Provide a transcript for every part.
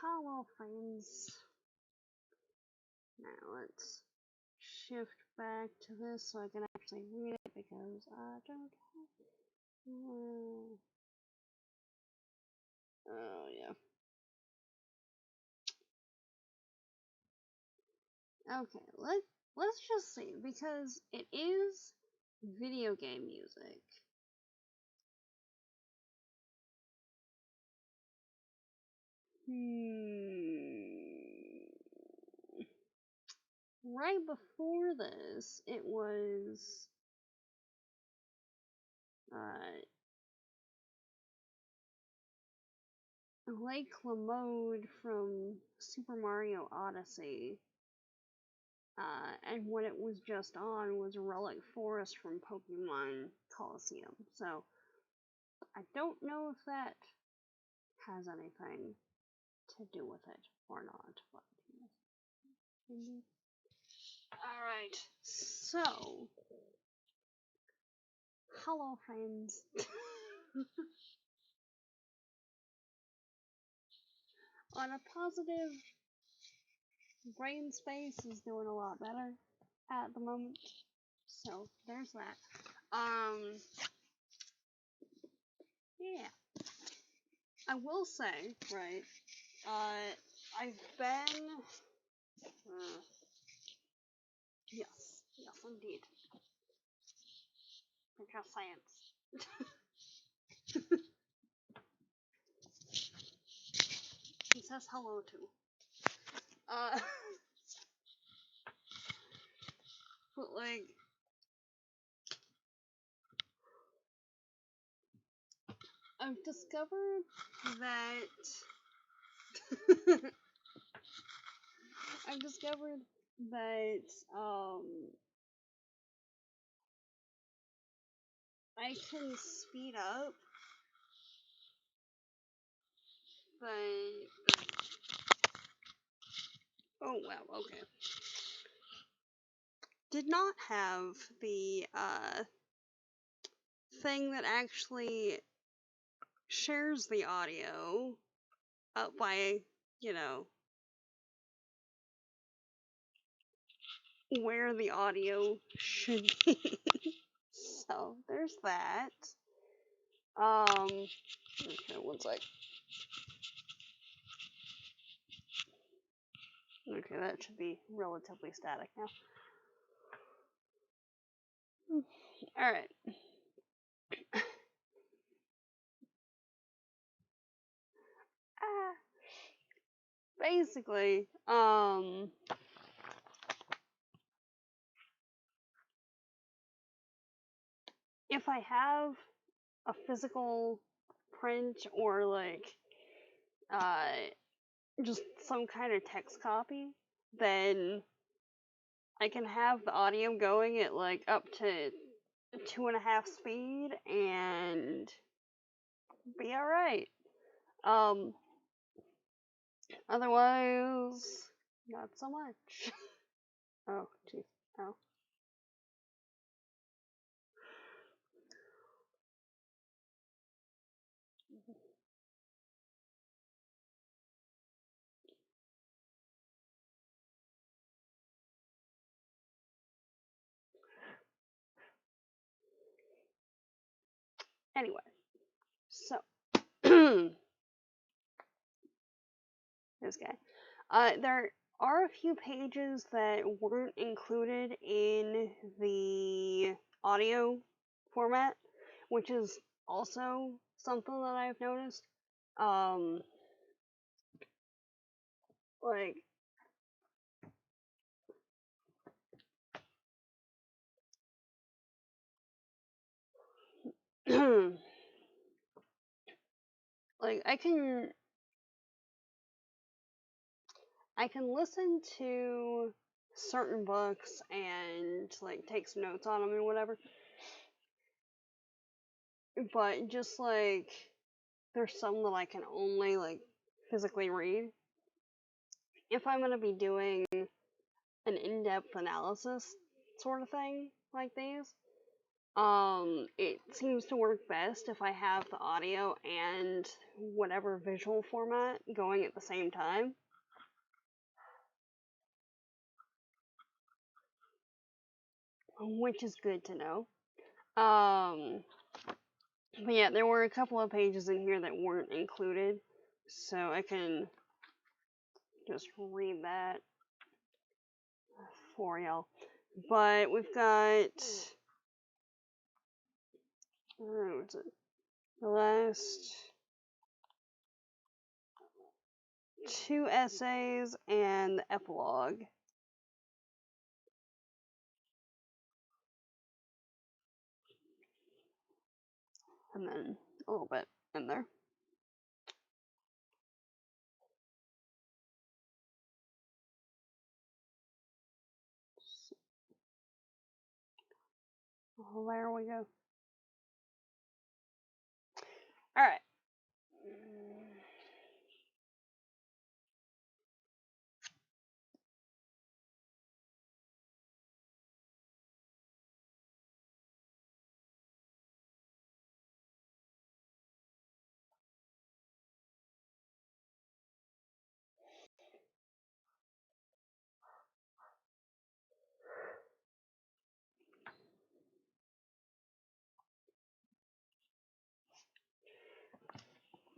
Hello friends. Now let's shift back to this so I can actually read it because I don't have... Oh yeah. Okay, let's just see, because it is video game music. Right before this, it was Lake Lamode from Super Mario Odyssey. And what it was just on was Relic Forest from Pokemon Coliseum. So, I don't know if that has anything to do with it or not. But, alright, so, hello friends. On a positive, brain space is doing a lot better at the moment. So, there's that. Yeah. I will say, right, I've been, yes, indeed. Because science. He says hello too. But like, I've discovered that I can speed up, but oh wow, okay. Did not have the thing that actually shares the audio up by, you know, where the audio should be. So there's that. Okay, one sec. Okay, that should be relatively static now. Alright. Basically, if I have a physical print or like just some kind of text copy, then I can have the audio going at like up to 2.5 speed and be alright. Otherwise, not so much. Oh, jeez. Oh. Anyway, so this guy. There are a few pages that weren't included in the audio format, which is also something that I've noticed. Like, like I can listen to certain books and like take some notes on them and whatever, but just like there's some that I can only like physically read. If I'm gonna be doing an in-depth analysis sort of thing like these, It seems to work best if I have the audio and whatever visual format going at the same time. Which is good to know. But yeah, there were a couple of pages in here that weren't included, so I can just read that for y'all. But we've got, what's it? The last 2 essays and the epilogue. And then a little bit in there. Oh, there we go. Alright.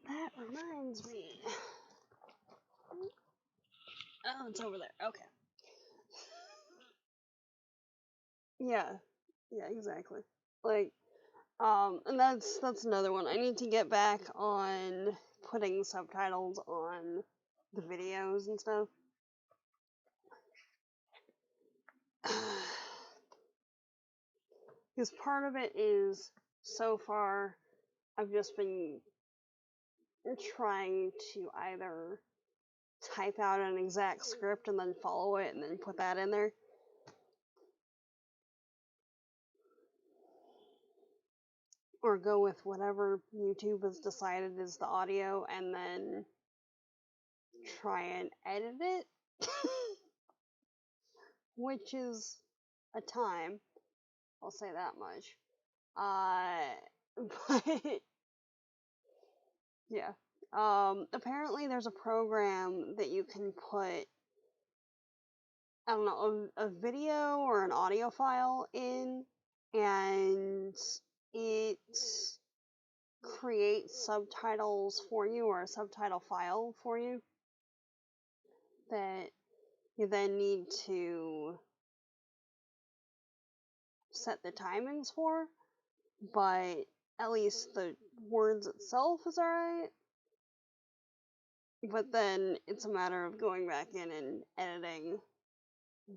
That reminds me. Oh, it's over there. Okay. Yeah. Yeah, exactly. Like, and that's another one. I need to get back on putting subtitles on the videos and stuff. Because part of it is, so far, I've just been trying to either type out an exact script and then follow it and then put that in there. Or go with whatever YouTube has decided is the audio and then try and edit it. Which is a time, I'll say that much. But yeah. Apparently there's a program that you can put, I don't know, a video or an audio file in, and it creates subtitles for you, or a subtitle file for you, that you then need to set the timings for, but at least the words itself is alright. But then it's a matter of going back in and editing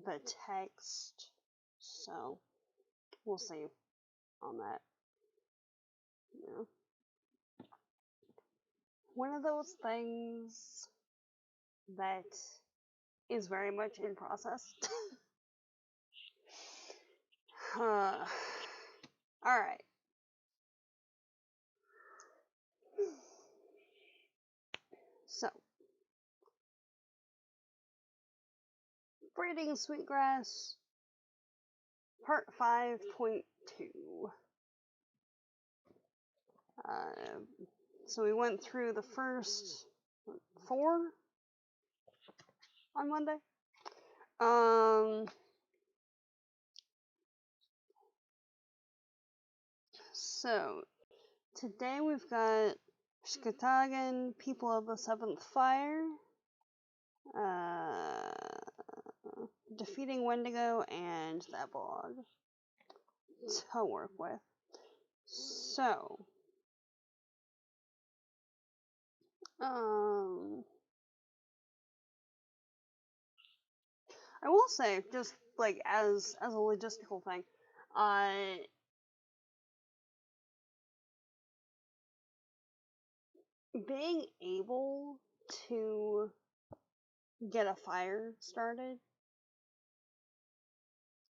the text. So we'll see on that. Yeah. One of those things that is very much in process. Alright. So, Braiding Sweetgrass, Part 5.2. So we went through the first 4 on Monday. So today we've got Skatagan, People of the Seventh Fire, Defeating Wendigo, and that blog to work with. So, I will say, just like as a logistical thing, being able to get a fire started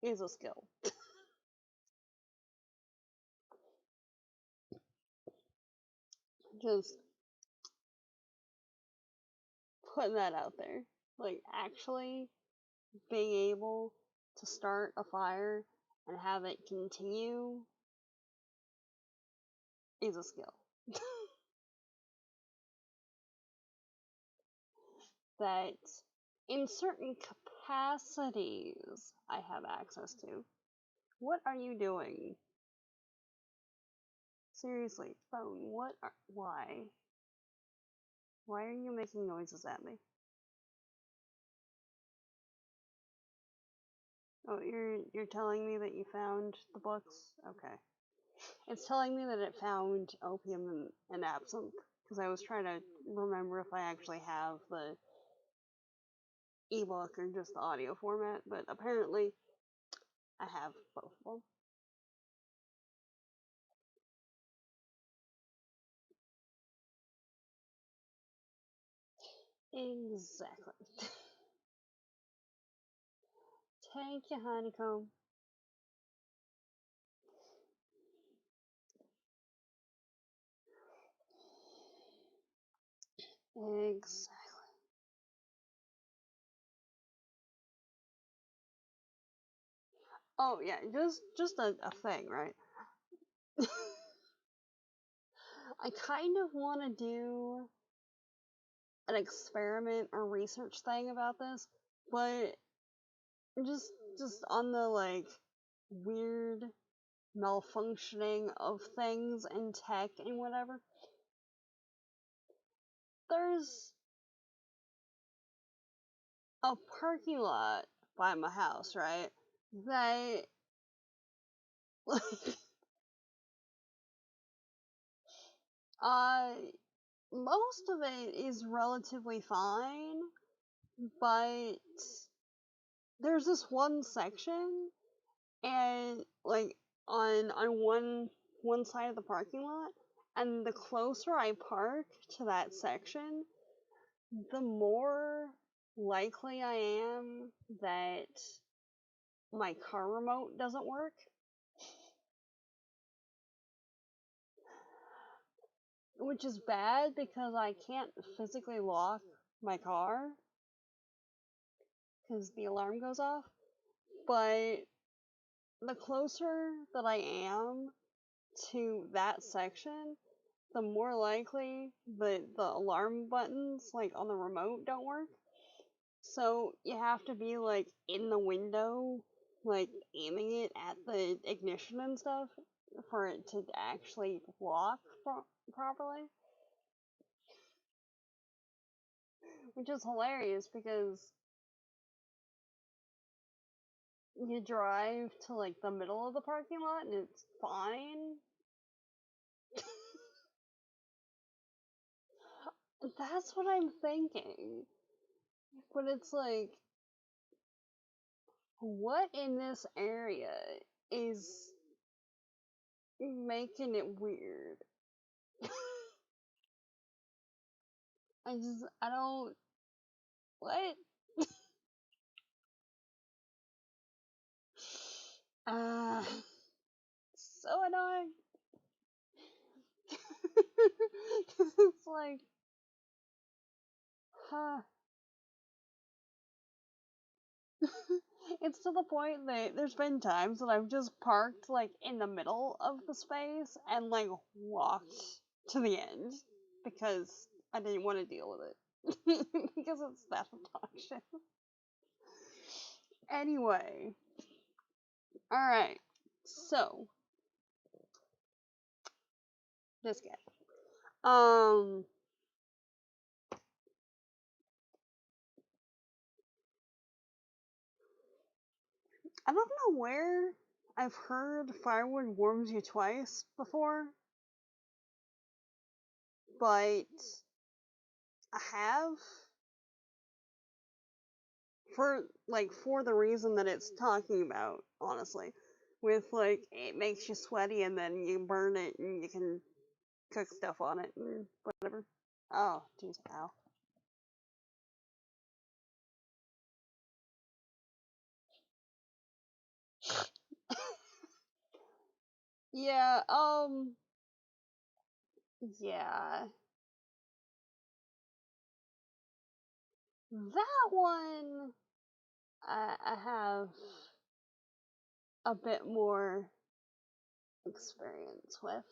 is a skill. Just putting that out there. Like, actually being able to start a fire and have it continue is a skill that in certain capacities I have access to. What are you doing? Seriously, phone, why? Why are you making noises at me? Oh, you're telling me that you found the books? Okay. It's telling me that it found opium and absinthe, because I was trying to remember if I actually have the ebook or just the audio format, but apparently I have both of them. Exactly. Thank you, honeycomb. Exactly. Oh yeah, just a thing, right? I kind of want to do an experiment or research thing about this, but just just on the like weird malfunctioning of things and tech and whatever. There's a parking lot by my house, right? That like uh most of it is relatively fine, but there's this one section and like on one side of the parking lot, and the closer I park to that section, the more likely I am that my car remote doesn't work, which is bad because I can't physically lock my car because the alarm goes off. But the closer that I am to that section, the more likely that the alarm buttons, like on the remote, don't work. So you have to be like in the window, like aiming it at the ignition and stuff for it to actually lock properly. Which is hilarious because you drive to like the middle of the parking lot and it's fine. That's what I'm thinking. But it's like, what in this area is making it weird? I don't, what? Uh, so annoying. It's like, huh. It's to the point that there's been times that I've just parked like in the middle of the space and like walked to the end because I didn't want to deal with it. Because it's that obnoxious. Anyway, alright. So, this guy. Um, I don't know where I've heard firewood warms you twice before, but I have for the reason that it's talking about, honestly. With like it makes you sweaty and then you burn it and you can cook stuff on it and whatever. Oh, jeez, ow. Yeah, yeah. That one I have a bit more experience with.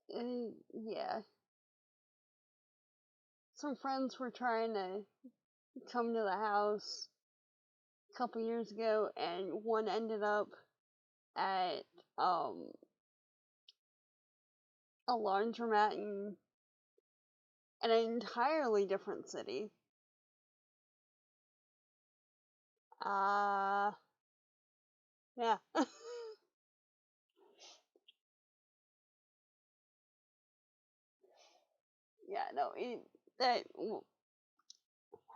Yeah. Some friends were trying to come to the house a couple years ago, and one ended up at a laundromat in an entirely different city. Uh, yeah. Yeah, no, we'll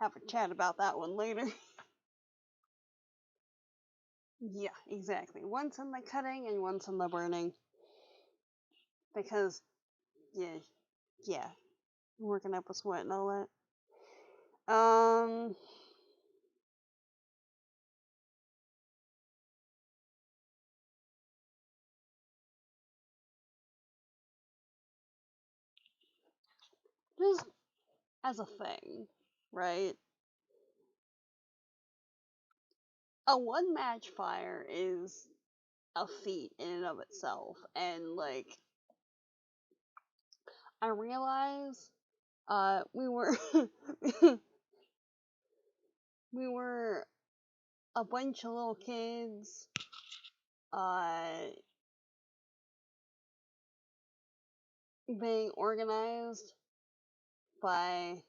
have a chat about that one later. Yeah, exactly. One's in the cutting and one's in the burning. Because, yeah, yeah, working up a sweat and all that. Just as a thing, right? A one match fire is a feat in and of itself, and like, I realize, we were, we were a bunch of little kids, uh, being organized by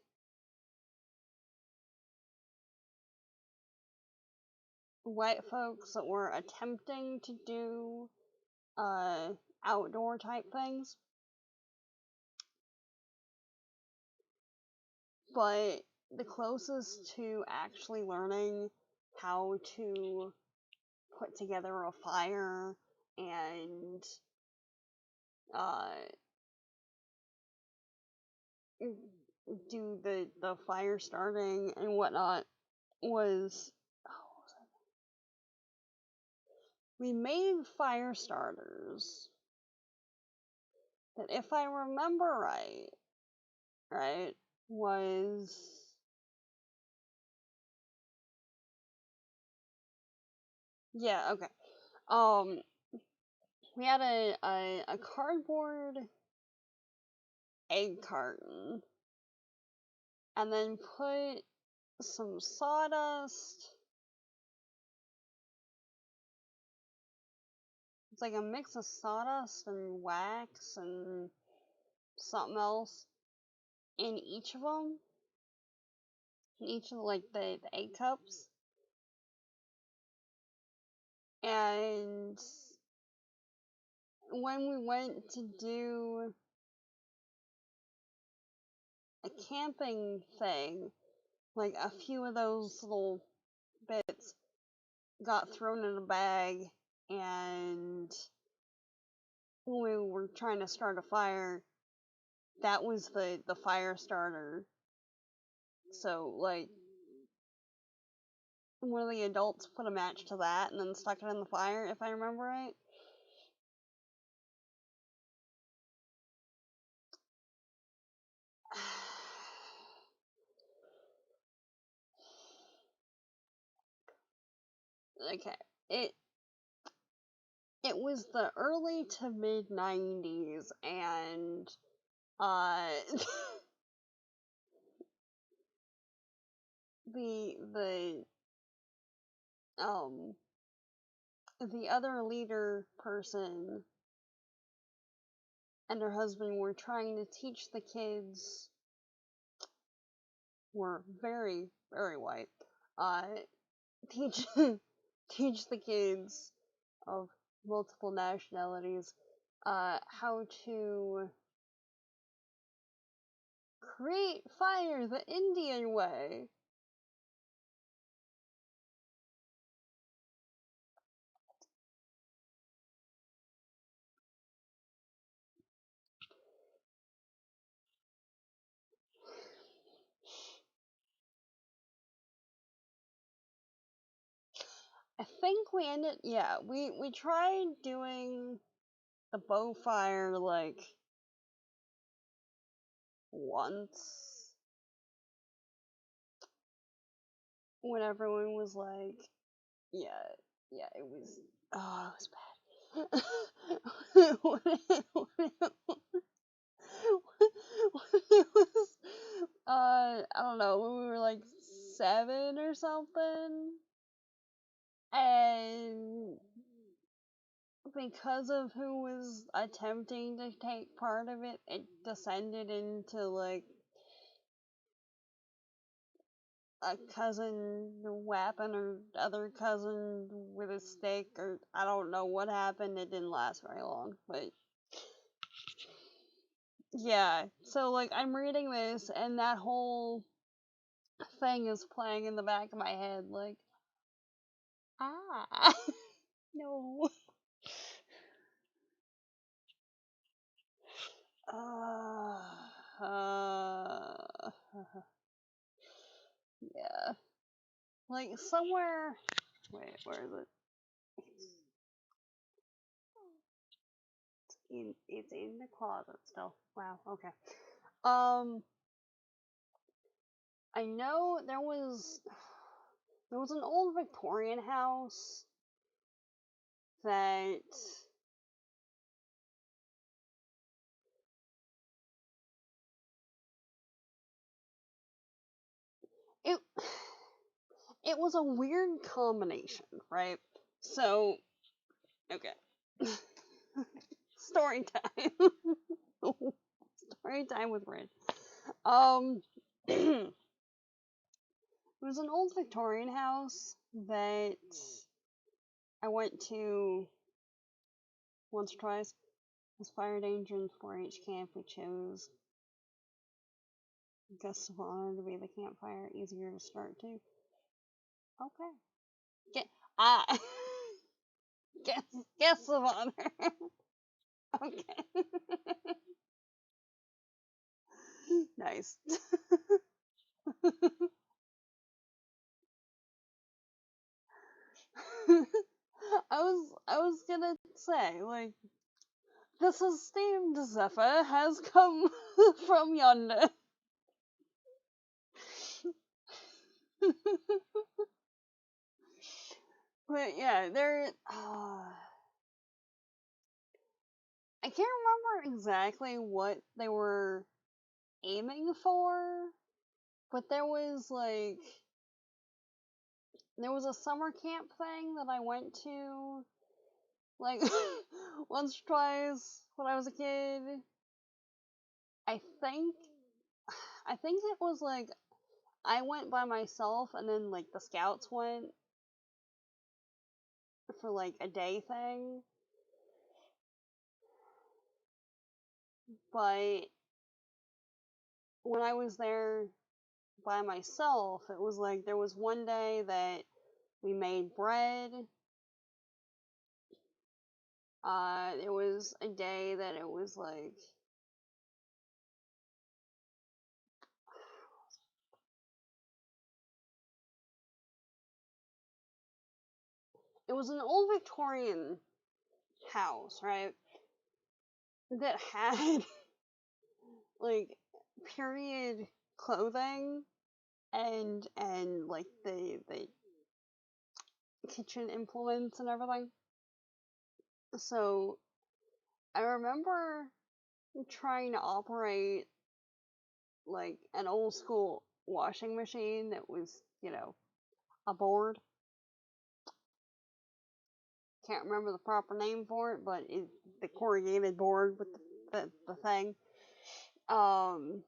white folks that were attempting to do outdoor type things, but the closest to actually learning how to put together a fire and uh, do the fire starting and whatnot was, we made fire starters that, if I remember right, was, yeah, okay. Um, we had a cardboard egg carton, and then put some sawdust. It's like a mix of sawdust and wax and something else in each of them, in each of like the egg cups. And when we went to do a camping thing, like, a few of those little bits got thrown in a bag, and when we were trying to start a fire, that was the fire starter. So, like, one of the adults put a match to that and then stuck it in the fire, if I remember right. Okay. It was the early to mid 90s, and uh the um the other leader person and her husband were trying to teach the kids, were very, very white, uh teach teach the kids of multiple nationalities how to create fire the Indian way. I think we ended, yeah, we tried doing the bow fire like once, when everyone was like, yeah, yeah, it was, oh, it was bad. I don't know, when we were like 7 or something. And because of who was attempting to take part of it, it descended into like a cousin whapping or other cousin with a stick, or I don't know what happened. It didn't last very long, but yeah. So like I'm reading this, and that whole thing is playing in the back of my head, like ah, no. Uh, yeah. Like somewhere. Wait, where is it? It's in the closet still. Wow. Okay. Um, I know there was an old Victorian house that it it was a weird combination, right? So, okay. Story time. Story time with Red. It was an old Victorian house that I went to once or twice. As fire danger and 4-H camp, we chose guests of honor to be the campfire. Easier to start to. Okay. Get ah guests of honor. Okay. Nice. I was gonna say, like, this esteemed Zephyr has come from yonder. But yeah, I can't remember exactly what they were aiming for, but there was a summer camp thing that I went to, like, once or twice when I was a kid. I think, I think it was like, I went by myself and then, like, the scouts went for, like, a day thing. But when I was there by myself, it was like, there was one day that we made bread. There was a day that it was like, it was an old Victorian house, right? That had like period clothing and like the kitchen implements and everything. So I remember trying to operate like an old school washing machine that was, a board. Can't remember the proper name for it, but the corrugated board with the thing. Um,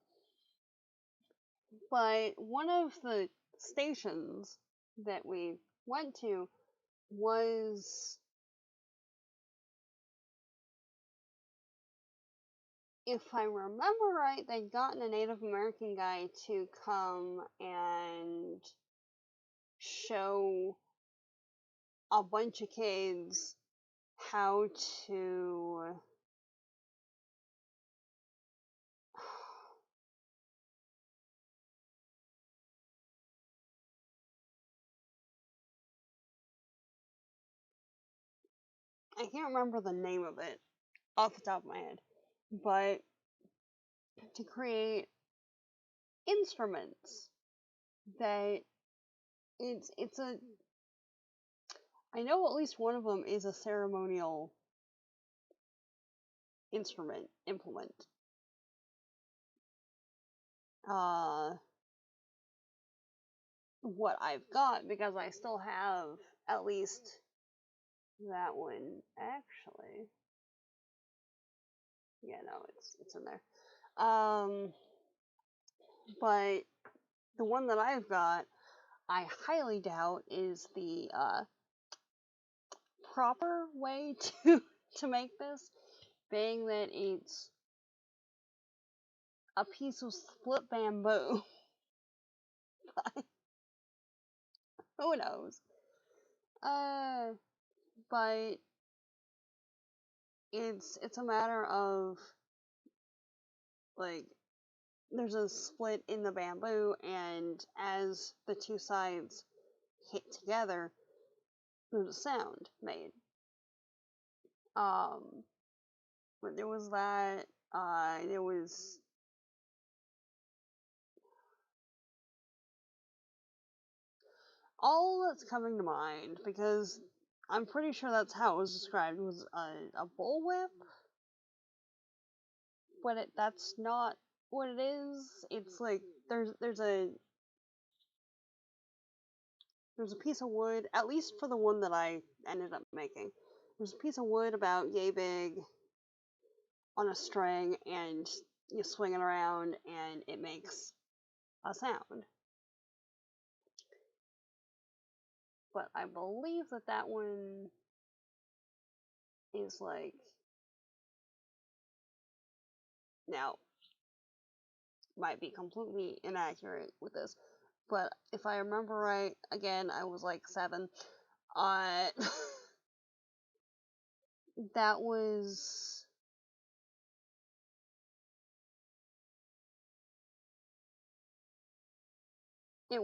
but one of the stations that we went to was, if I remember right, they'd gotten a Native American guy to come and show a bunch of kids how to. I can't remember the name of it off the top of my head, but to create instruments that it's a I know at least one of them is a ceremonial implement. uh, what I've got, because I still have at least that one. Actually, yeah, no, it's in there. But the one that I've got, I highly doubt is the proper way to make this, being that it's a piece of split bamboo. Who knows? Uh, but it's a matter of, like, there's a split in the bamboo, and as the two sides hit together, there's a sound made. But there was that. There was all that's coming to mind, because I'm pretty sure that's how it was described, was a bullwhip, but that's not what it is. It's like there's a piece of wood, at least for the one that I ended up making. There's a piece of wood about yay big on a string, and you swing it around and it makes a sound. But I believe that one is like, now, might be completely inaccurate with this, but if I remember right, again, I was like 7. Uh, that was it.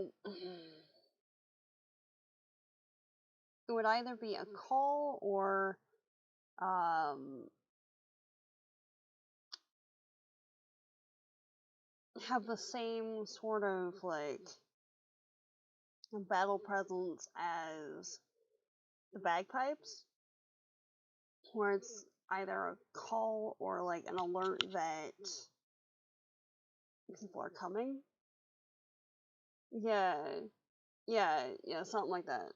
It would either be a call or um, have the same sort of like battle presence as the bagpipes, where it's either a call or like an alert that people are coming. Yeah, yeah, something like that.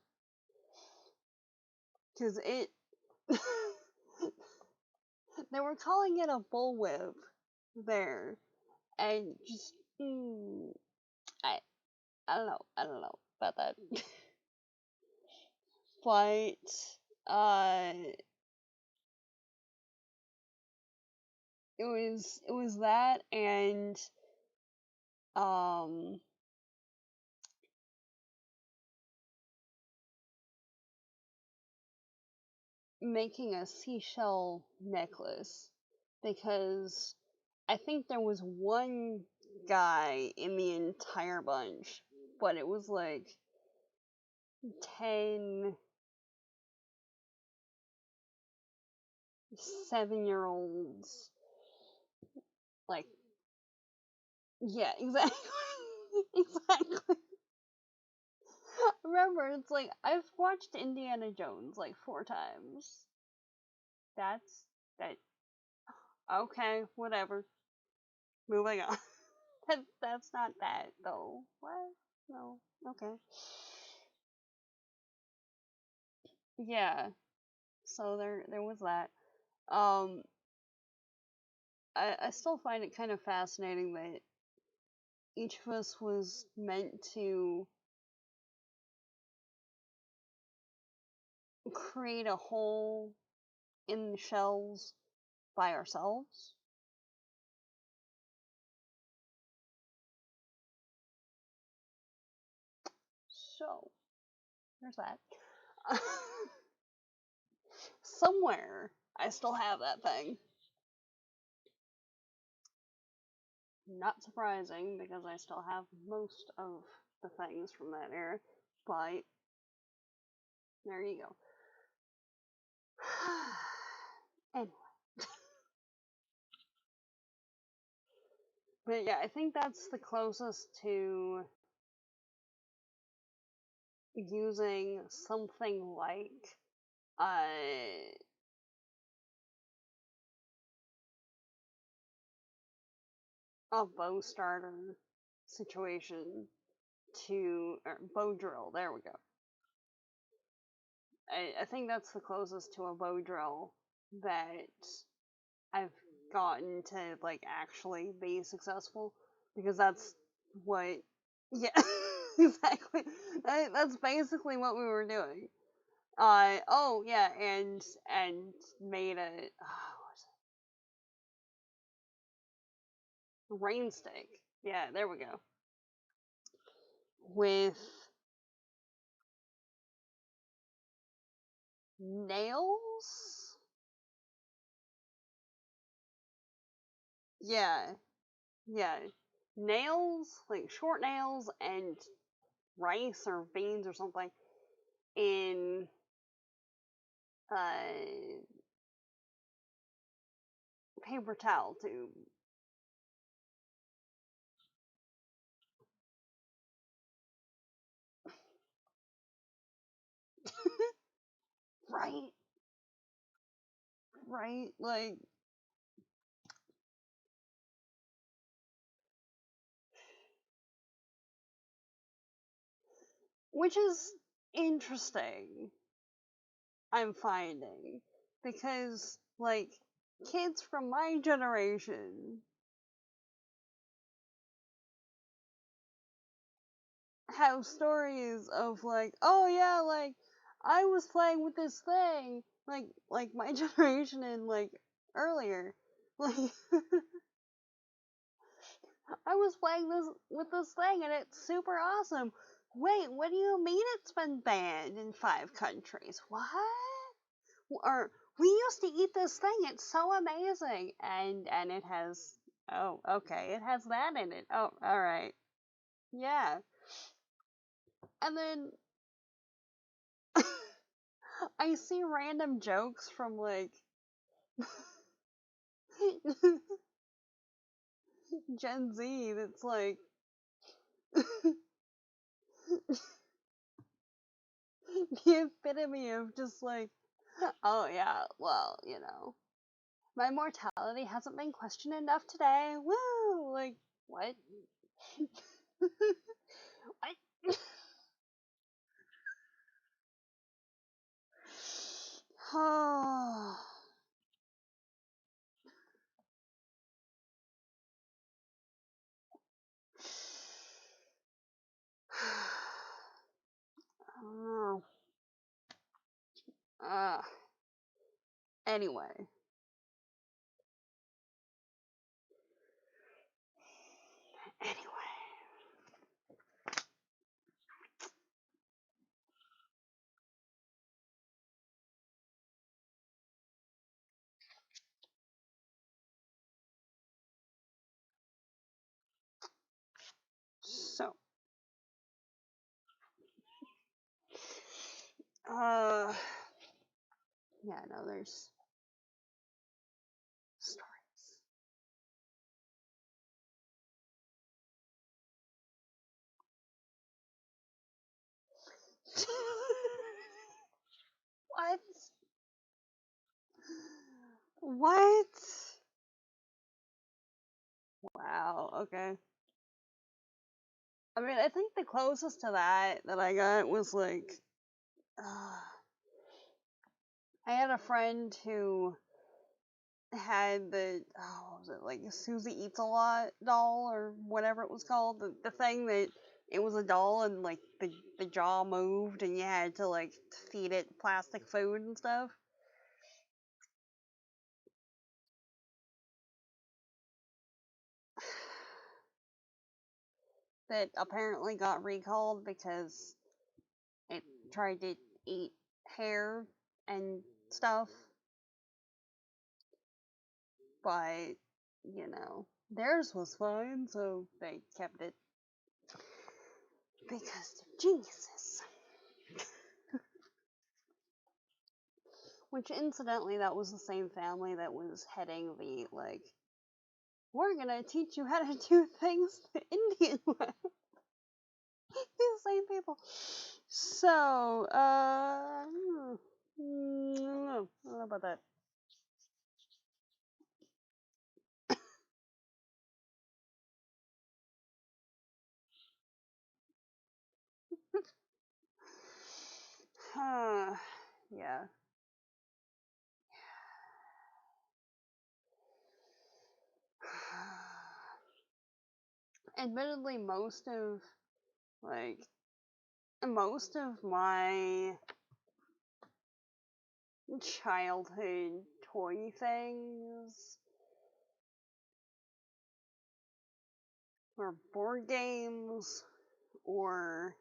Because it, they were calling it a bullwhip there, and just, I, I don't know about that. But, uh, it was that, and, um, making a seashell necklace, because I think there was one guy in the entire bunch, but it was like 10 7-year-olds, like, yeah, exactly. Exactly. Remember, it's like, I've watched Indiana Jones like 4 times. That's that. Okay, whatever. Moving on. That's not that though. What? No. Okay. Yeah. So there was that. Um, I still find it kind of fascinating that each of us was meant to create a hole in the shells by ourselves. So there's that. Somewhere I still have that thing. Not surprising, because I still have most of the things from that era. But there you go. Anyway. But yeah, I think that's the closest to using something like uh, a bow starter situation to or bow drill. There we go. I think that's the closest to a bow drill that I've gotten to like actually be successful because that's what yeah exactly that's basically what we were doing. Oh yeah, and made a rain stick. Yeah, there we go. With nails? Yeah. Yeah. Nails, like short nails and rice or beans or something in uh paper towel tube. Right? Right? Like which is interesting, I'm finding. Because like kids from my generation have stories of like, oh yeah, like I was playing with this thing, like my generation and like earlier, like I was playing this with this thing and it's super awesome. Wait, what do you mean it's been banned in 5 countries? What? Or we used to eat this thing. It's so amazing, and it has. Oh, okay, it has that in it. Oh, all right, yeah. And then I see random jokes from like Gen Z that's like the epitome of just like, oh yeah, well, my mortality hasn't been questioned enough today. Woo! Like, what? What? Oh. Oh. Uh, anyway. Anyway. So, uh, yeah, no, there's stories. What? What? Wow, okay. I mean, I think the closest to that I got was like, uh, I had a friend who had the, oh, what was it, like Susie Eats a Lot doll or whatever it was called. The thing that it was a doll and like the jaw moved and you had to like feed it plastic food and stuff. That apparently got recalled because it tried to eat hair and stuff, but theirs was fine, so they kept it because they're geniuses. Which, incidentally, that was the same family that was heading the, like, we're gonna teach you how to do things the Indian way. The same people. So, I don't know about that. Yeah. Admittedly, most of my childhood toy things were board games or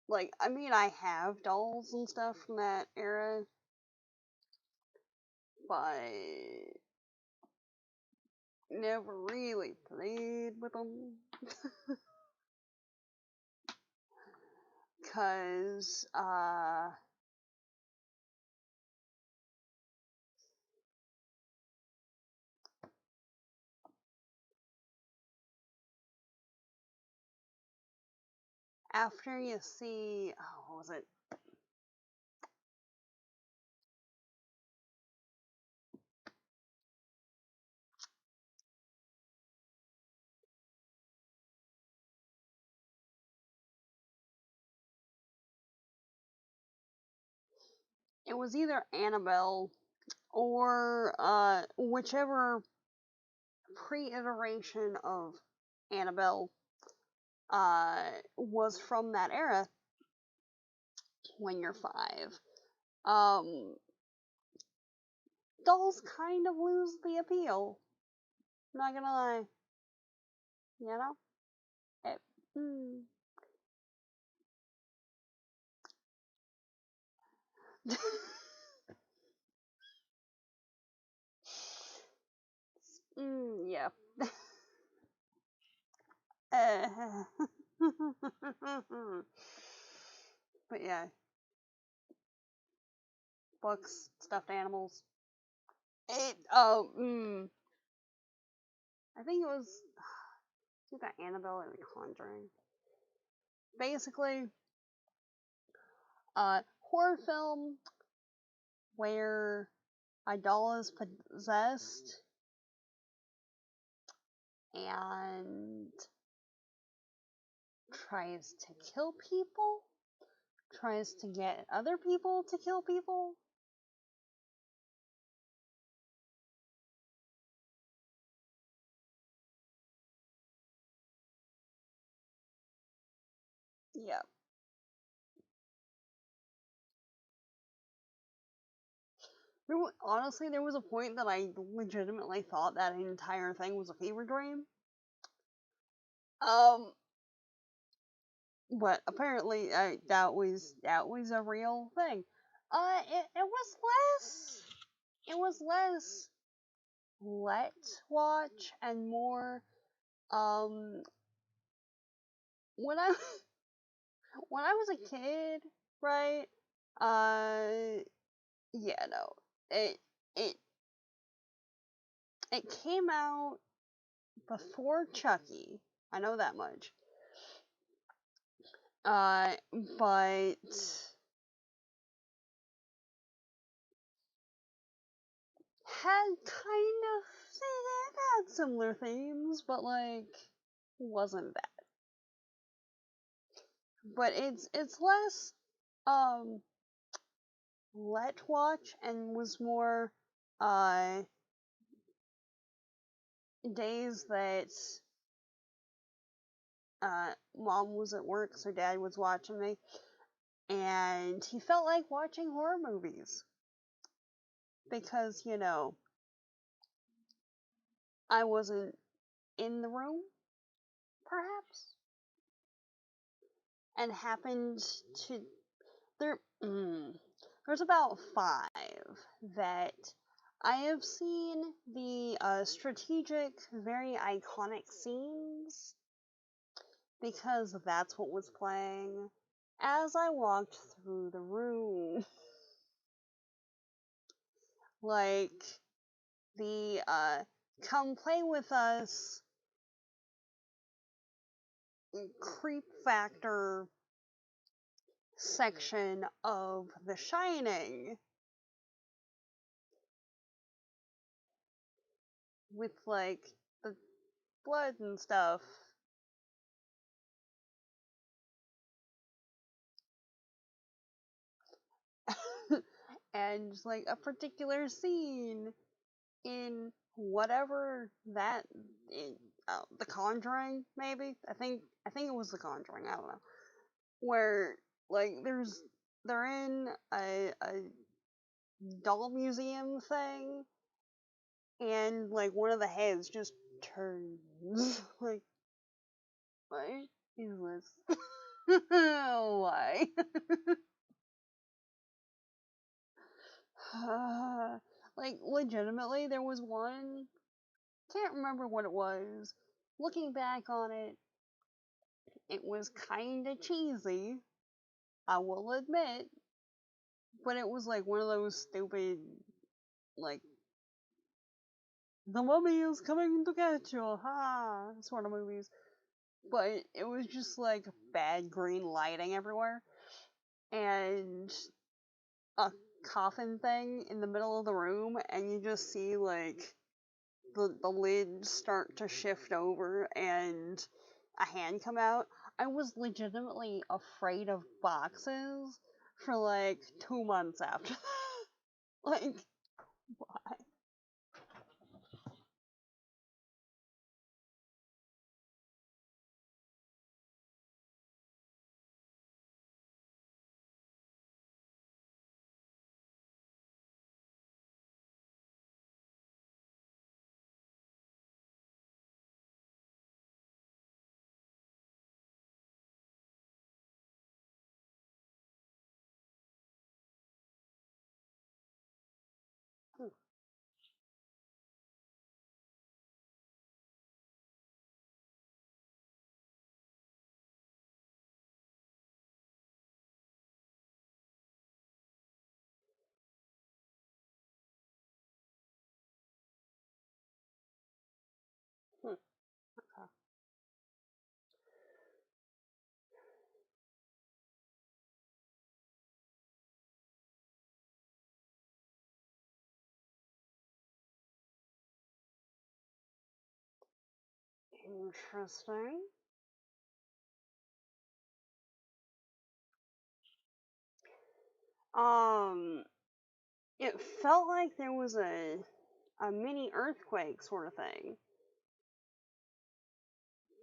like, I mean, I have dolls and stuff from that era, but never really played with them. Cause, after you see, oh, what was it? It was either Annabelle or, whichever pre-iteration of Annabelle, was from that era when you're 5. Um, dolls kind of lose the appeal. Not gonna lie. You know? It, mm. Yeah. Uh, but yeah. Books, stuffed animals. I think it was either Annabelle or The Conjuring. Basically, horror film where a doll is possessed and tries to kill people, tries to get other people to kill people. Yeah. Honestly, there was a point that I legitimately thought that entire thing was a fever dream. Um, but apparently that was a real thing. It was less let watch and more um when I when I was a kid, right? Yeah, no, it it it came out before Chucky. I know that much. But had kind of it had similar themes, but like wasn't that. But it's less um let watch and was more uh days that mom was at work, so dad was watching me, and he felt like watching horror movies because I wasn't in the room, perhaps, and happened to there. There's about 5 that I have seen the strategic, very iconic scenes because that's what was playing as I walked through the room. Like the come play with us creep factor section of The Shining with like the blood and stuff. and like a particular scene in whatever that in, The Conjuring, maybe. I think it was The Conjuring. I don't know. Where like they're in a doll museum thing, and like one of the heads just turns. Like, what is this? Why? Like, legitimately, there was one. Can't remember what it was. Looking back on it, it was kinda cheesy, I will admit, but it was like one of those stupid, like, the mummy is coming to get you, ha, sort of movies. But it was just like bad green lighting everywhere, and a coffin thing in the middle of the room, and you just see like the lid start to shift over and a hand come out. I was legitimately afraid of boxes for like 2 months after that. Like, why? Hmm. Okay. Interesting. Um, it felt like there was a mini earthquake sort of thing,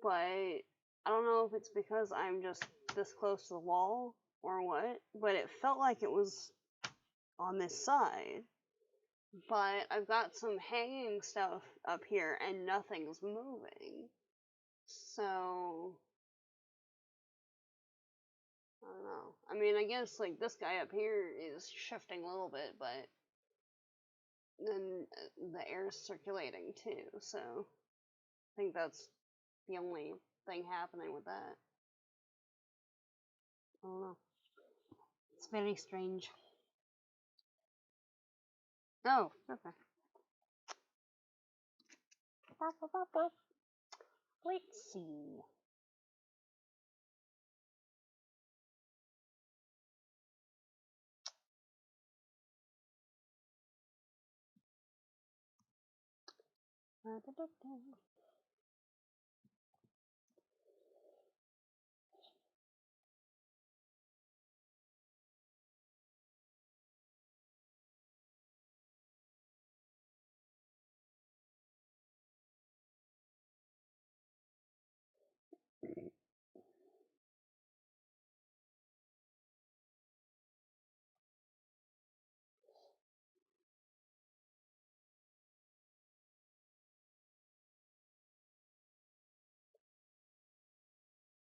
but I don't know if it's because I'm just this close to the wall or what, but it felt like it was on this side. But I've got some hanging stuff up here and nothing's moving. So, I don't know. I mean, I guess like this guy up here is shifting a little bit, but then the air's circulating too. So, I think that's the only thing happening with that. I don't know. It's very strange. Oh, okay. Let's see.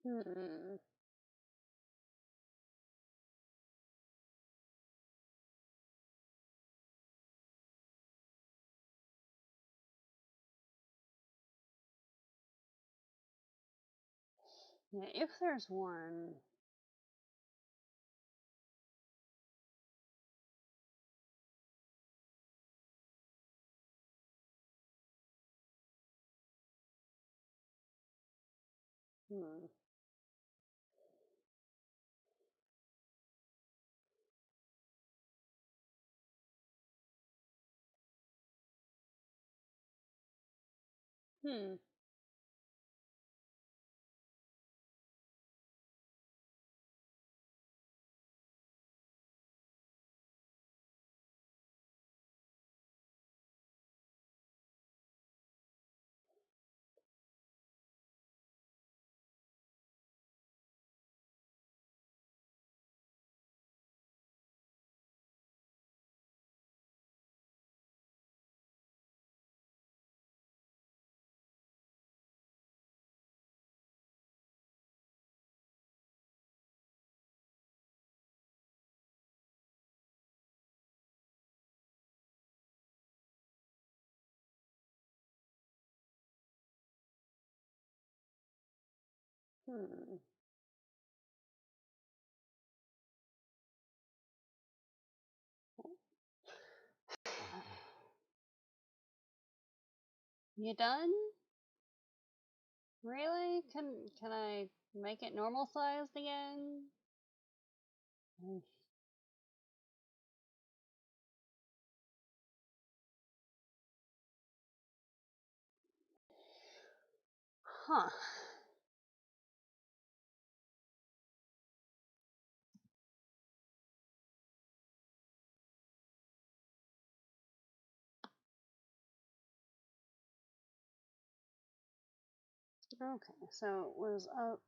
Hmm. Yeah, if there's one. Hmm. Hmm. Hmm. You done? Really? Can I make it normal sized again? Mm. Huh. Okay, so it was up.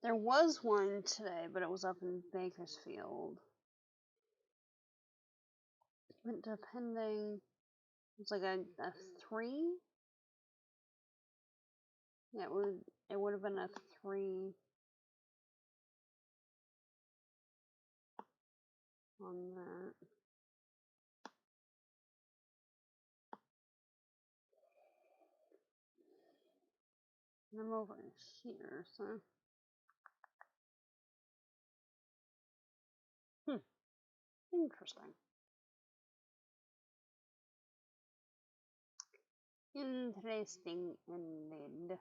There was one today, but it was up in Bakersfield. But depending, it's like a 3. Yeah, it would have been a 3 on that. And I'm over here, so interesting. Interesting indeed.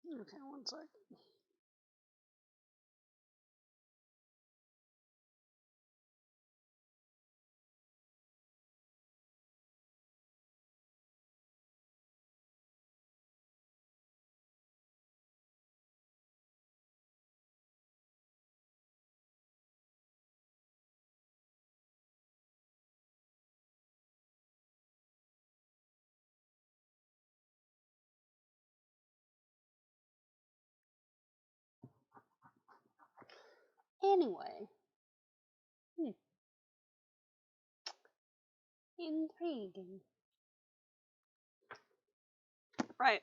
Okay, one sec. Anyway, intriguing. Right,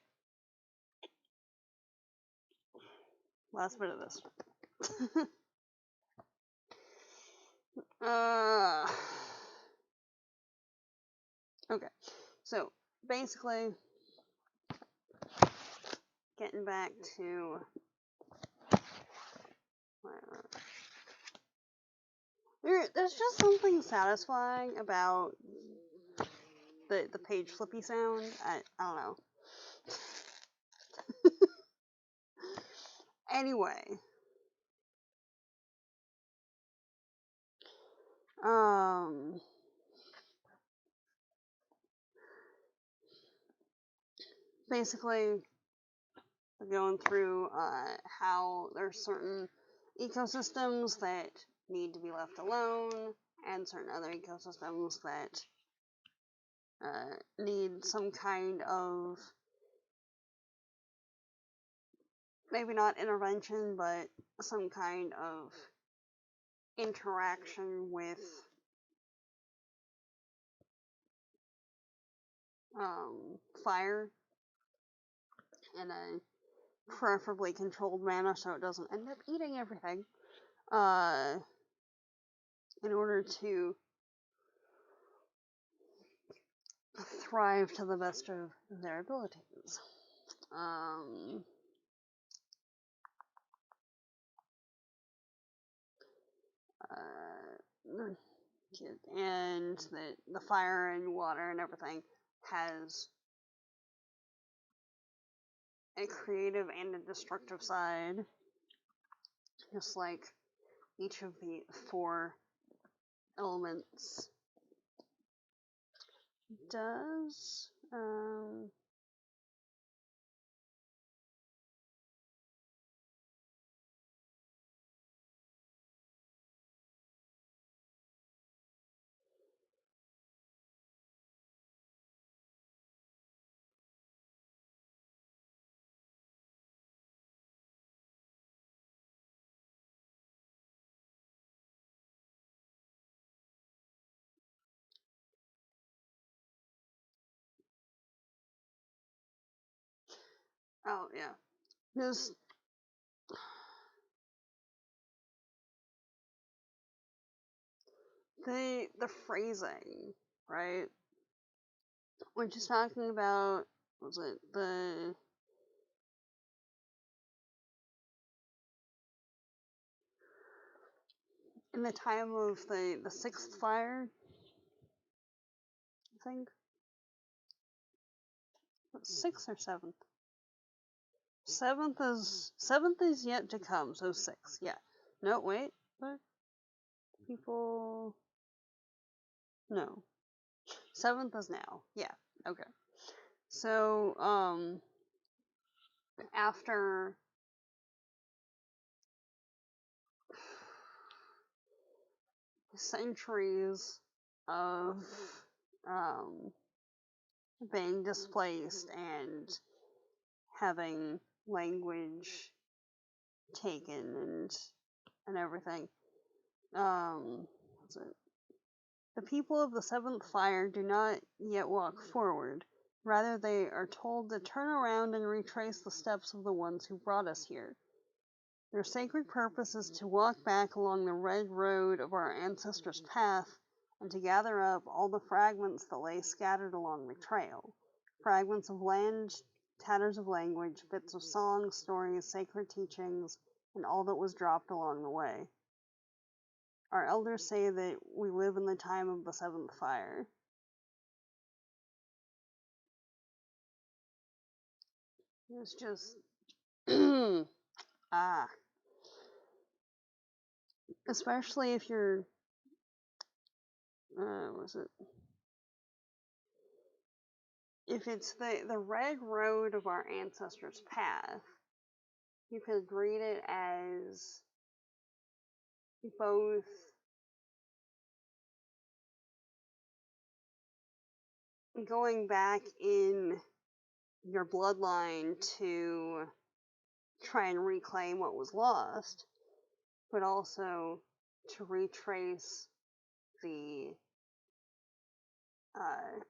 last bit of this. uh, okay, so basically, getting back to there's just something satisfying about the page flippy sound. I don't know. Anyway, um, basically going through how there's certain ecosystems that need to be left alone, and certain other ecosystems that need some kind of, maybe not intervention, but some kind of interaction with fire in a preferably controlled manner so it doesn't end up eating everything, uh, in order to thrive to the best of their abilities. Um, and the fire and water and everything has a creative and a destructive side, just like each of the 4 elements does. Oh yeah. Just the phrasing, right? When she's talking about, was it the in the time of the sixth fire, I think. Sixth or seventh? Seventh is yet to come, so six, yeah. No, wait, what? People no. Seventh is now. Yeah, okay. So, after centuries of um being displaced and having language taken and everything. What's it? The people of the seventh fire do not yet walk forward. Rather, they are told to turn around and retrace the steps of the ones who brought us here. Their sacred purpose is to walk back along the red road of our ancestors' path and to gather up all the fragments that lay scattered along the trail. Fragments of land, tatters of language, bits of songs, stories, sacred teachings, and all that was dropped along the way. Our elders say that we live in the time of the seventh fire. It's just ah, especially if you're was it if it's the red road of our ancestors' path, you could read it as both going back in your bloodline to try and reclaim what was lost, but also to retrace the uh,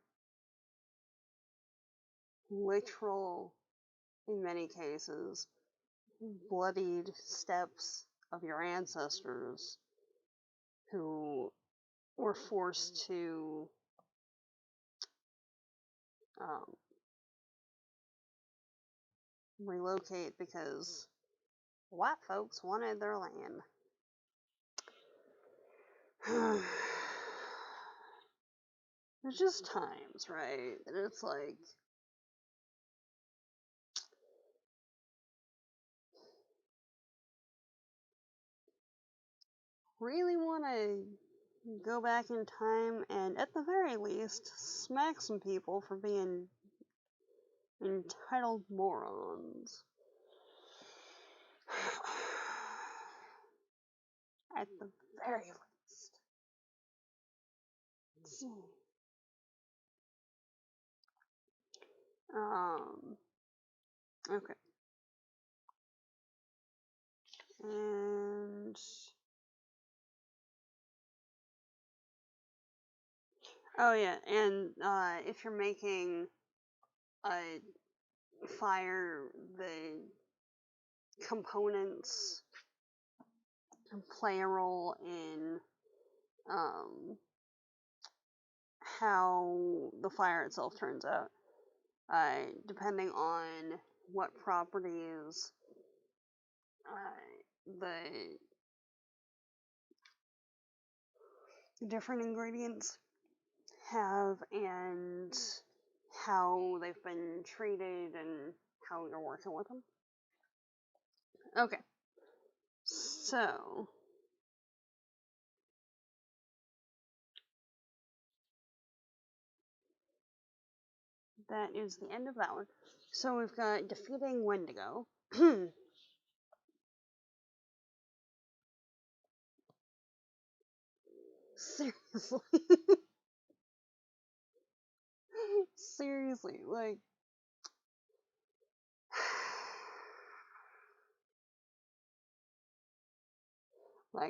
literal, in many cases, bloodied steps of your ancestors who were forced to um, relocate because white folks wanted their land. There's just times, right? And it's like, really want to go back in time and, at the very least, smack some people for being entitled morons. At the very least. Let's see. Okay. And oh yeah, and if you're making a fire, the components play a role in um, how the fire itself turns out. Depending on what properties the different ingredients have and how they've been treated and how you're working with them. Okay, so that is the end of that one. So we've got defeating Wendigo. Seriously. Seriously, like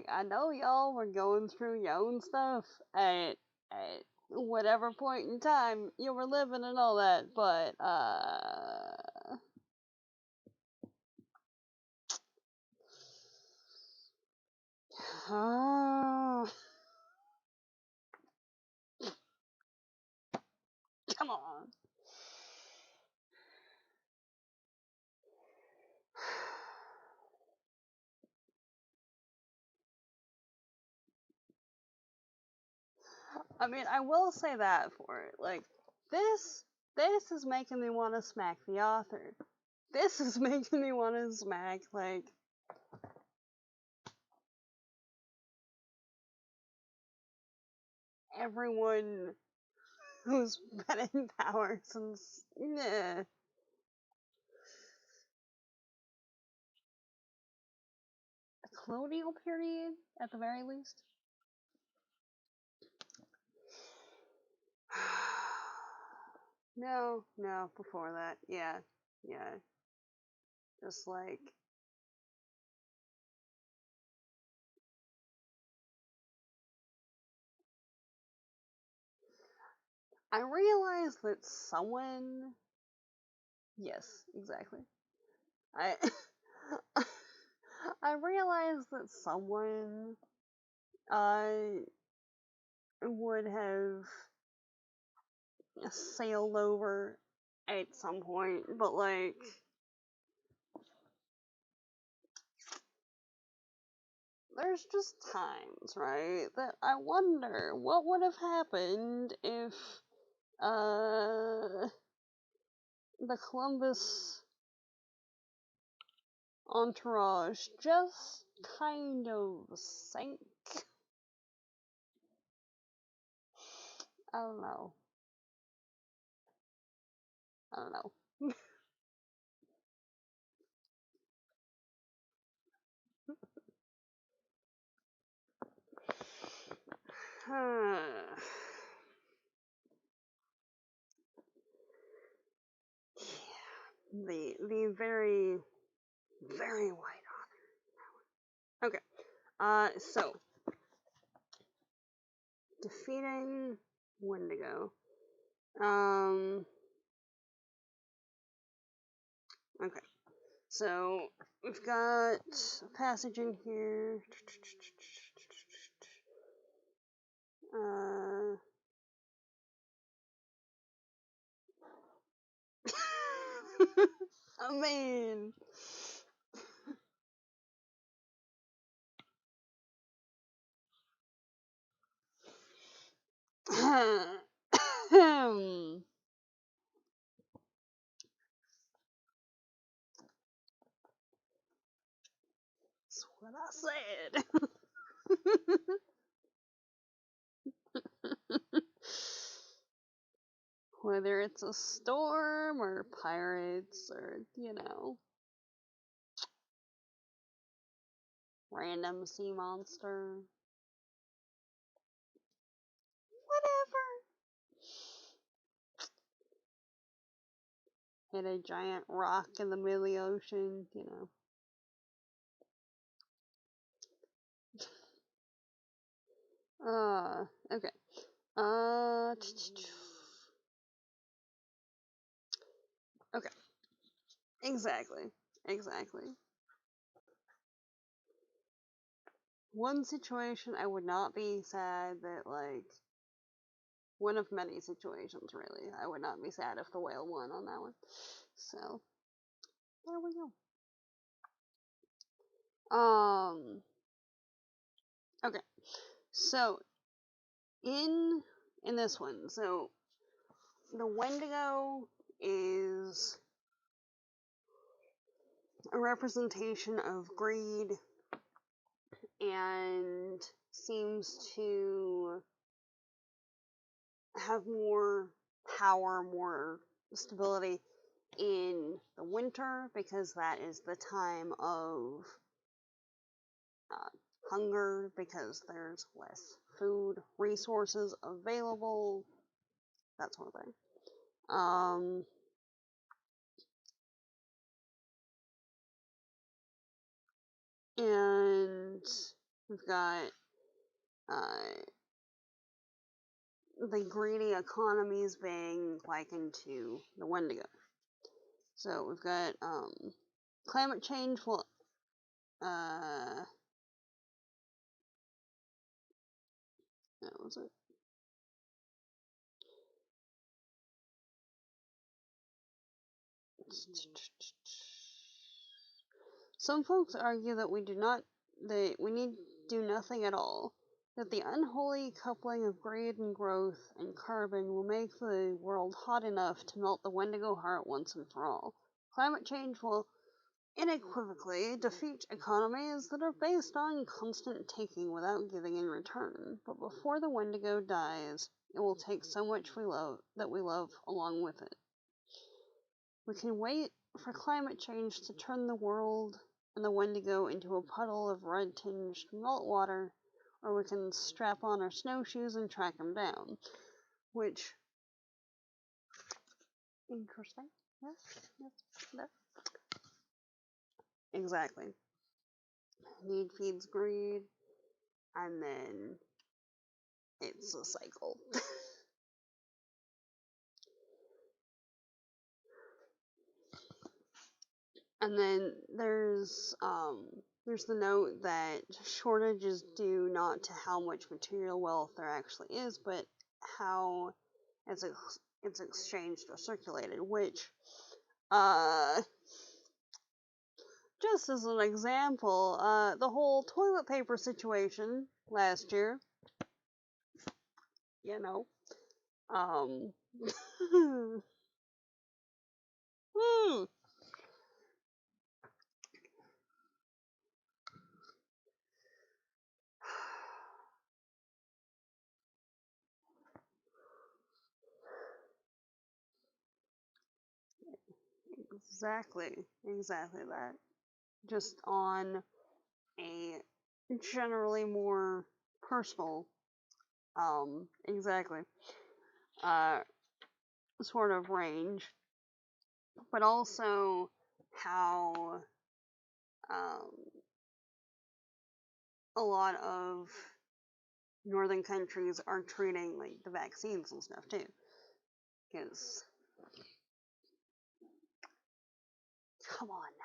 I know y'all were going through your own stuff at whatever point in time you were living and all that, but Oh, come on. I mean, I will say that for it. Like, this is making me want to smack the author. This is making me want to smack, like, everyone who's been in power since, the colonial period, at the very least. No, before that. Yeah. Just like, I realized that someone. Yes, exactly. I. I realized that someone would have sailed over at some point, but like, there's just times, right, that I wonder what would have happened if the Columbus entourage just kind of sank. I don't know. I don't know. The very very white author. Okay. So defeating Wendigo. Okay. So we've got a passage in here. I mean, that's what I said. Whether it's a storm or pirates or, random sea monster. Whatever. Hit a giant rock in the middle of the ocean, Okay. Okay. Exactly. One situation I would not be sad that, like, one of many situations, really. I would not be sad if the whale won on that one. So, there we go. Okay. So, in this one, so the Wendigo is a representation of greed and seems to have more power, more stability in the winter because that is the time of uh, hunger because there's less food resources available, that sort of thing. And we've got the greedy economies being likened to the Wendigo. So we've got climate change will was it? Some folks argue that we need do nothing at all, that the unholy coupling of greed and growth and carbon will make the world hot enough to melt the Wendigo heart once and for all. Climate change will unequivocally defeat economies that are based on constant taking without giving in return. But before the Wendigo dies, it will take so much we love along with it. We can wait for climate change to turn the world and the Wendigo into a puddle of red-tinged meltwater, or we can strap on our snowshoes and track him down. Which, interesting. Yes. Exactly. Need feeds greed, and then it's a cycle. And then there's the note that shortage is due not to how much material wealth there actually is, but how it's exchanged or circulated, which just as an example, the whole toilet paper situation last year, you know, exactly that. Just on a generally more personal, exactly, uh, sort of range, but also how, um, a lot of northern countries are treating, like, the vaccines and stuff, too. Because, come on now.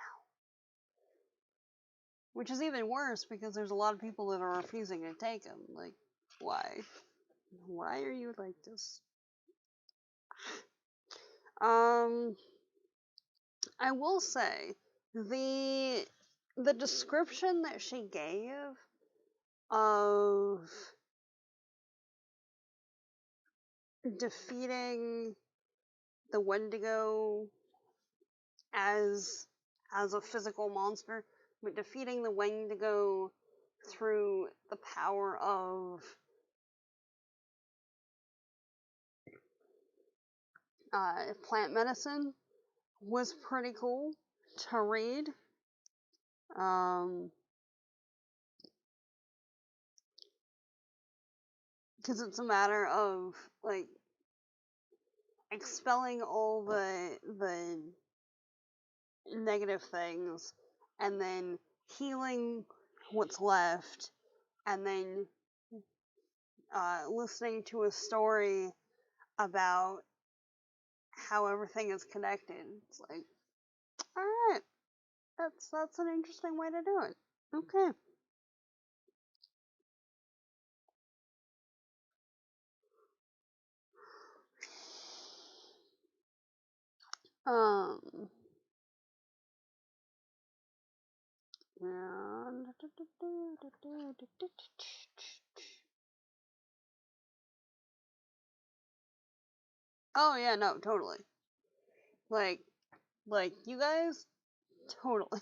Which is even worse, because there's a lot of people that are refusing to take them. Like, why? Why are you like this? I will say, the description that she gave of defeating the Wendigo as a physical monster, but defeating the Wendigo through the power of plant medicine was pretty cool to read. Because it's a matter of, like, expelling all the negative things, and then healing what's left, and then listening to a story about how everything is connected. It's like, alright, that's an interesting way to do it. Okay. Oh yeah, no, totally. Like you guys, totally.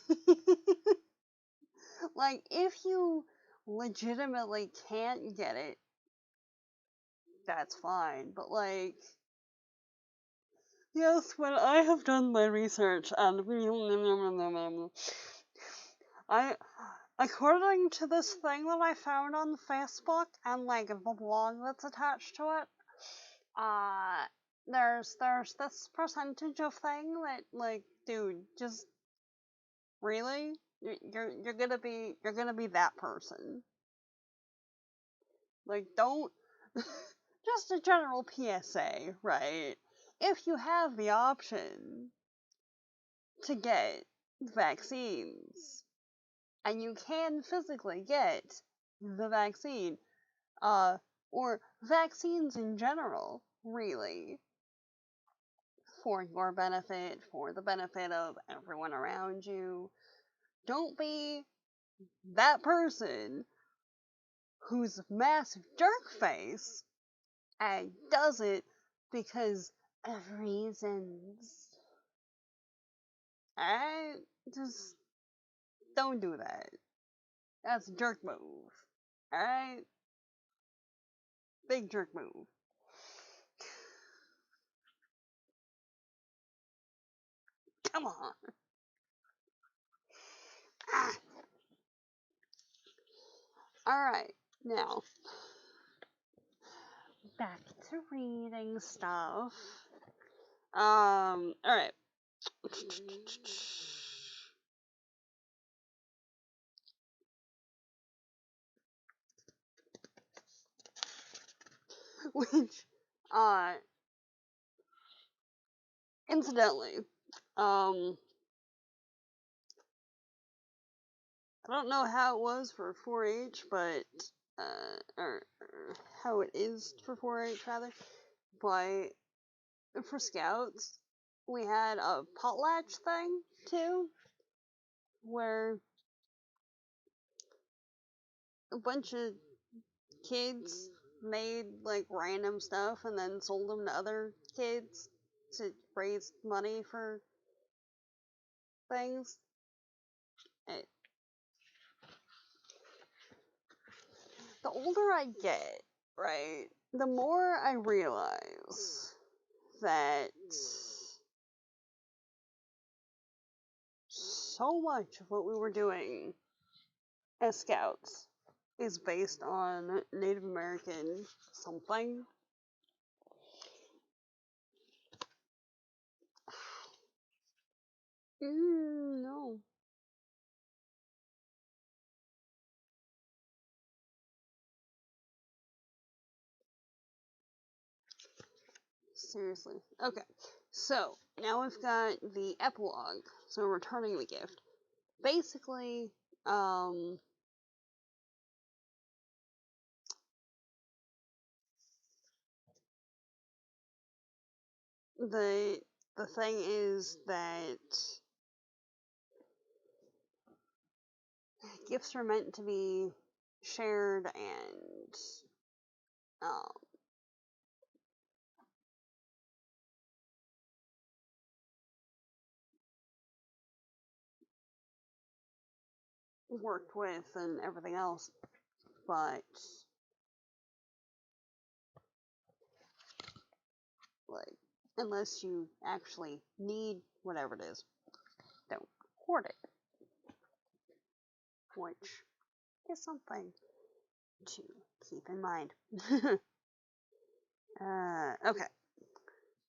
Like, if you legitimately can't get it, that's fine. But, like, yes, when I have done my research and according to this thing that I found on Facebook and, like, the blog that's attached to it, there's this percentage of thing that, like, dude, just really, you're gonna be that person. Like, don't. Just a general PSA, right? If you have the option to get vaccines, and you can physically get the vaccine, or vaccines in general, really, for your benefit, for the benefit of everyone around you. Don't be that person who's massive jerk face and does it because of reasons. Alright? Just don't do that. That's a jerk move. Alright? Big jerk move. Come on. Ah. Alright, now, back to reading stuff. Alright. Which, incidentally, I don't know how it was for 4-H, but, or how it is for 4-H, rather, but for Scouts, we had a potlatch thing, too, where a bunch of kids made, like, random stuff and then sold them to other kids to raise money for things. The older I get, right, the more I realize that so much of what we were doing as Scouts is based on Native American something. No. Seriously. Okay. So, now we've got the epilogue. So, returning the gift. Basically, the thing is that gifts are meant to be shared and um, worked with and everything else, but like unless you actually need whatever it is, don't hoard it, which is something to keep in mind. Okay.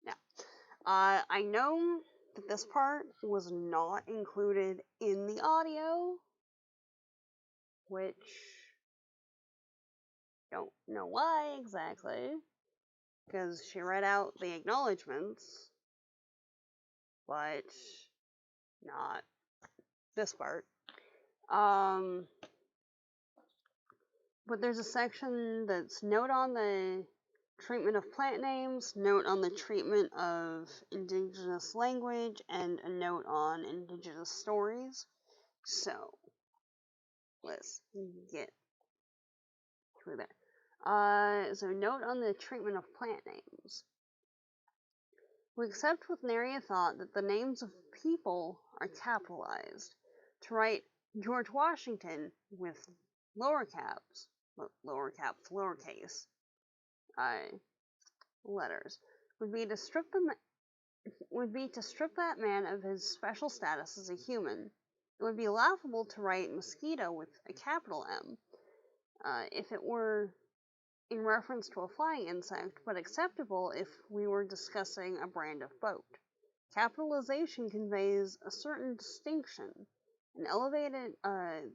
Now, I know that this part was not included in the audio, which don't know why exactly, because she read out the acknowledgments, but not this part. But there's a section that's note on the treatment of plant names, note on the treatment of indigenous language, and a note on indigenous stories. So, let's get through there. So note on the treatment of plant names. We accept with nary a thought that the names of people are capitalized. To write George Washington with lower caps, lowercase, letters, would be to strip that man of his special status as a human. It would be laughable to write mosquito with a capital M, if it were in reference to a flying insect, but acceptable if we were discussing a brand of boat. Capitalization conveys a certain distinction, the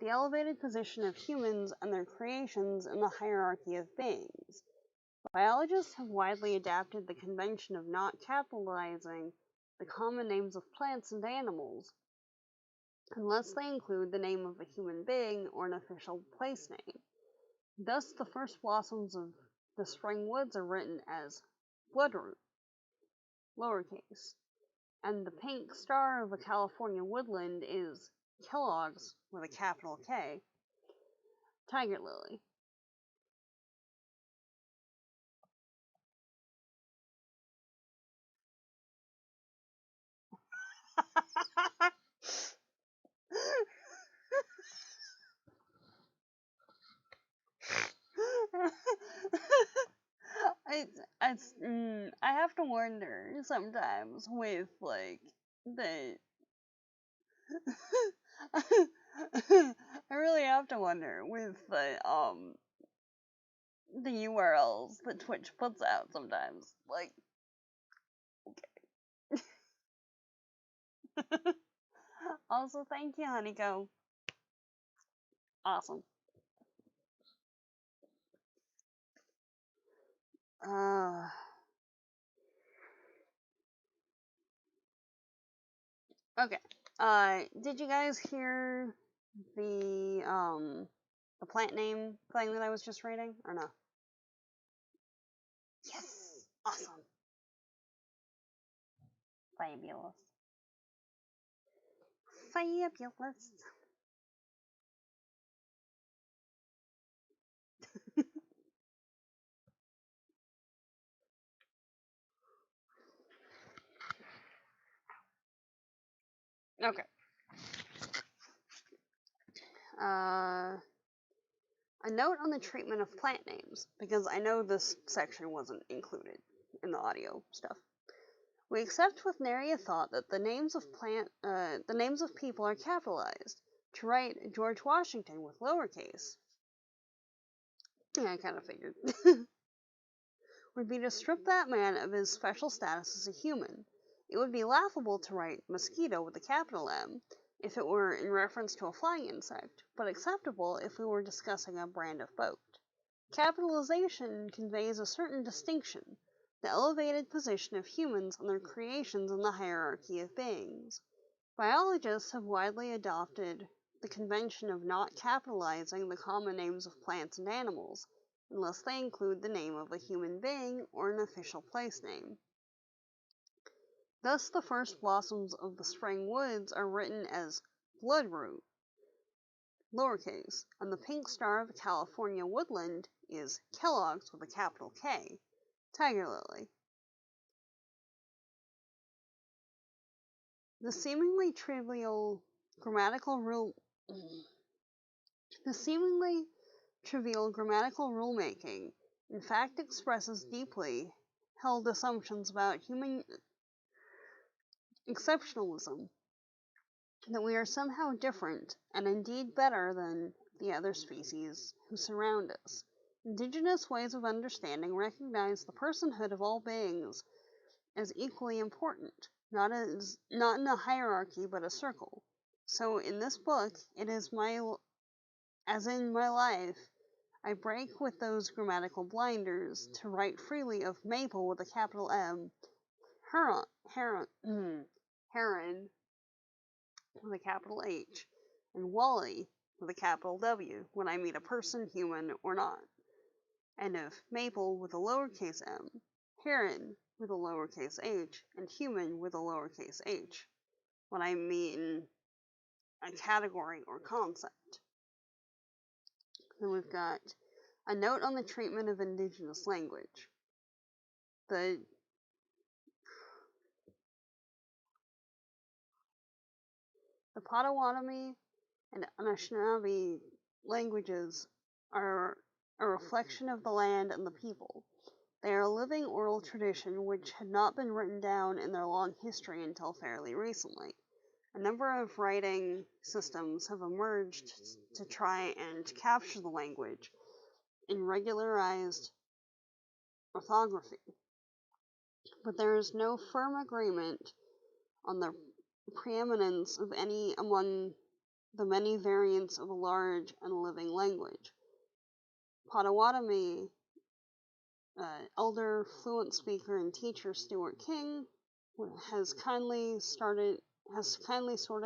elevated position of humans and their creations in the hierarchy of beings. Biologists have widely adapted the convention of not capitalizing the common names of plants and animals, unless they include the name of a human being or an official place name. Thus, the first blossoms of the spring woods are written as bloodroot, lowercase, and the pink star of a California woodland is Kellogg's, with a capital K, tiger lily. I have to wonder sometimes with like the I really have to wonder with the URLs that Twitch puts out sometimes. Like, okay. Also, thank you, Honeycomb. Awesome. Okay. Did you guys hear the plant name thing that I was just reading, or no? Yes! Awesome. Fabulous. Fabulous. Okay. A note on the treatment of plant names, because I know this section wasn't included in the audio stuff. We accept with nary a thought that the names of people are capitalized. To write George Washington with lowercase, yeah, I kind of figured, would be to strip that man of his special status as a human. It would be laughable to write mosquito with a capital M if it were in reference to a flying insect, but acceptable if we were discussing a brand of boat. Capitalization conveys a certain distinction, the elevated position of humans and their creations in the hierarchy of beings. Biologists have widely adopted the convention of not capitalizing the common names of plants and animals, unless they include the name of a human being or an official place name. Thus, the first blossoms of the spring woods are written as bloodroot, lowercase, and the pink star of a California woodland is Kellogg's with a capital K, tiger lily. The seemingly trivial grammatical rulemaking, in fact, expresses deeply held assumptions about human exceptionalism, that we are somehow different, and indeed better than the other species who surround us. Indigenous ways of understanding recognize the personhood of all beings as equally important, not in a hierarchy but a circle. So in this book, it is as in my life, I break with those grammatical blinders to write freely of maple with a capital M, heron with a capital H, and Wally with a capital W when I meet a person, human or not, and of maple with a lowercase m, heron with a lowercase h, and human with a lowercase h when I mean a category or concept. Then we've got a note on the treatment of indigenous language. The Potawatomi and Anishinaabe languages are a reflection of the land and the people. They are a living oral tradition which had not been written down in their long history until fairly recently. A number of writing systems have emerged to try and capture the language in regularized orthography, but there is no firm agreement on the preeminence of any among the many variants of a large and living language. Potawatomi elder, fluent speaker, and teacher Stuart King has kindly sorted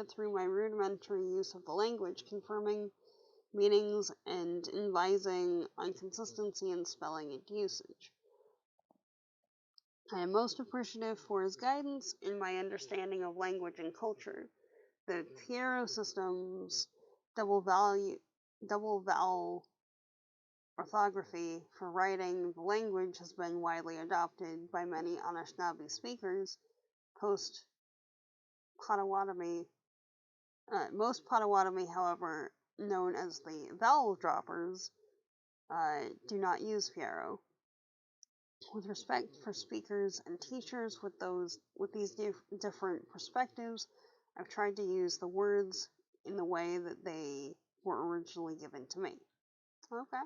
through my rudimentary use of the language, confirming meanings and advising on consistency in spelling and usage. I am most appreciative for his guidance in my understanding of language and culture. The Piero system's double vowel orthography for writing the language has been widely adopted by many Anishinaabe speakers. Most Potawatomi, however, known as the vowel droppers, do not use Piero. With respect for speakers and teachers with these different perspectives, I've tried to use the words in the way that they were originally given to me. Okay.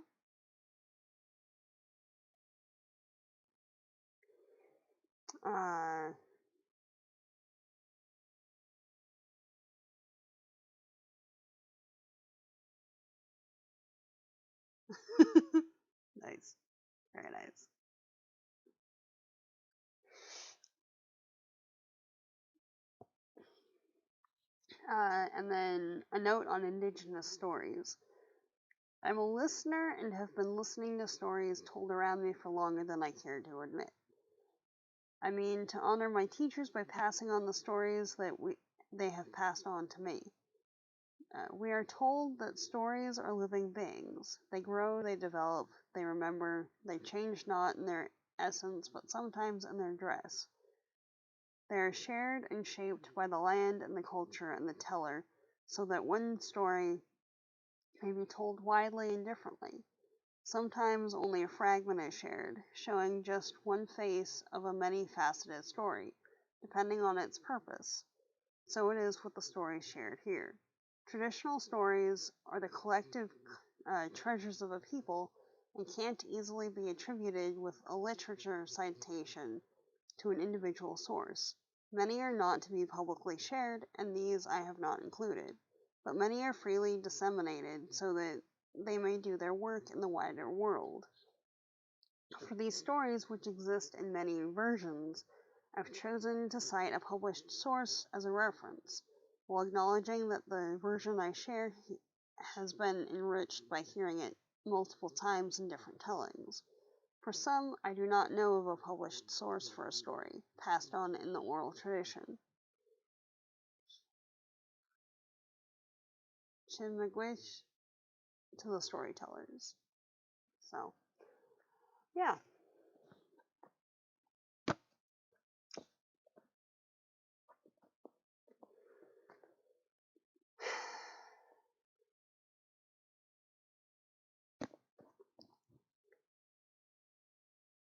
Nice. Very nice. And then a note on Indigenous stories. I'm a listener and have been listening to stories told around me for longer than I care to admit. I mean to honor my teachers by passing on the stories that they have passed on to me. We are told that stories are living beings. They grow, they develop, they remember, they change not in their essence, but sometimes in their dress. They are shared and shaped by the land and the culture and the teller, so that one story may be told widely and differently. Sometimes only a fragment is shared, showing just one face of a many-faceted story, depending on its purpose. So it is with the stories shared here. Traditional stories are the collective treasures of a people and can't easily be attributed with a literature citation to an individual source. Many are not to be publicly shared, and these I have not included, but many are freely disseminated so that they may do their work in the wider world. For these stories, which exist in many versions, I've chosen to cite a published source as a reference, while acknowledging that the version I share has been enriched by hearing it multiple times in different tellings. For some, I do not know of a published source for a story, passed on in the oral tradition. Chinmagwish to the storytellers. So, yeah.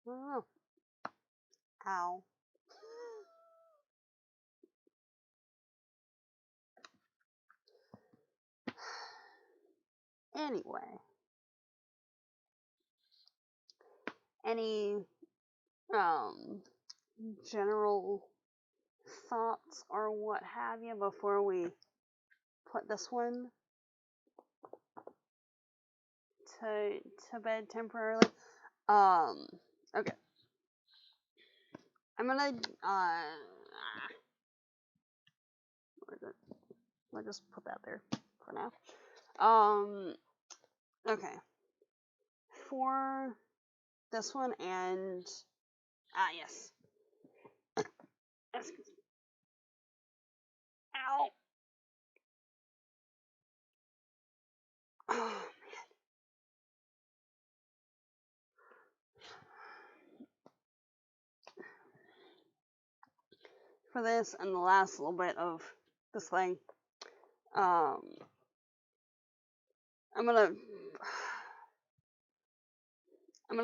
I don't know. Ow. Anyway. Any general thoughts or what have you before we put this one to bed temporarily? Okay. I'm gonna I'll just put that there for now. Okay. For this one and yes. Excuse me. Ow. Oh man. For this and the last little bit of this thing, I'm gonna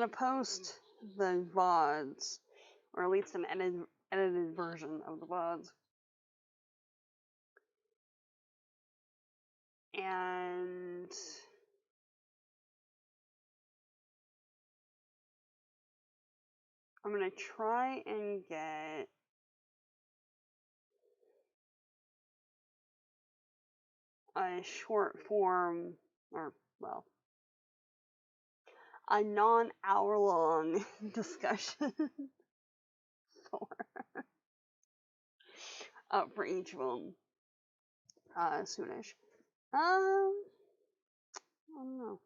post the VODs, or at least an edited version of the VODs. And I'm gonna try and get a short form, or well, a non-hour long discussion for each of them soonish. I don't know.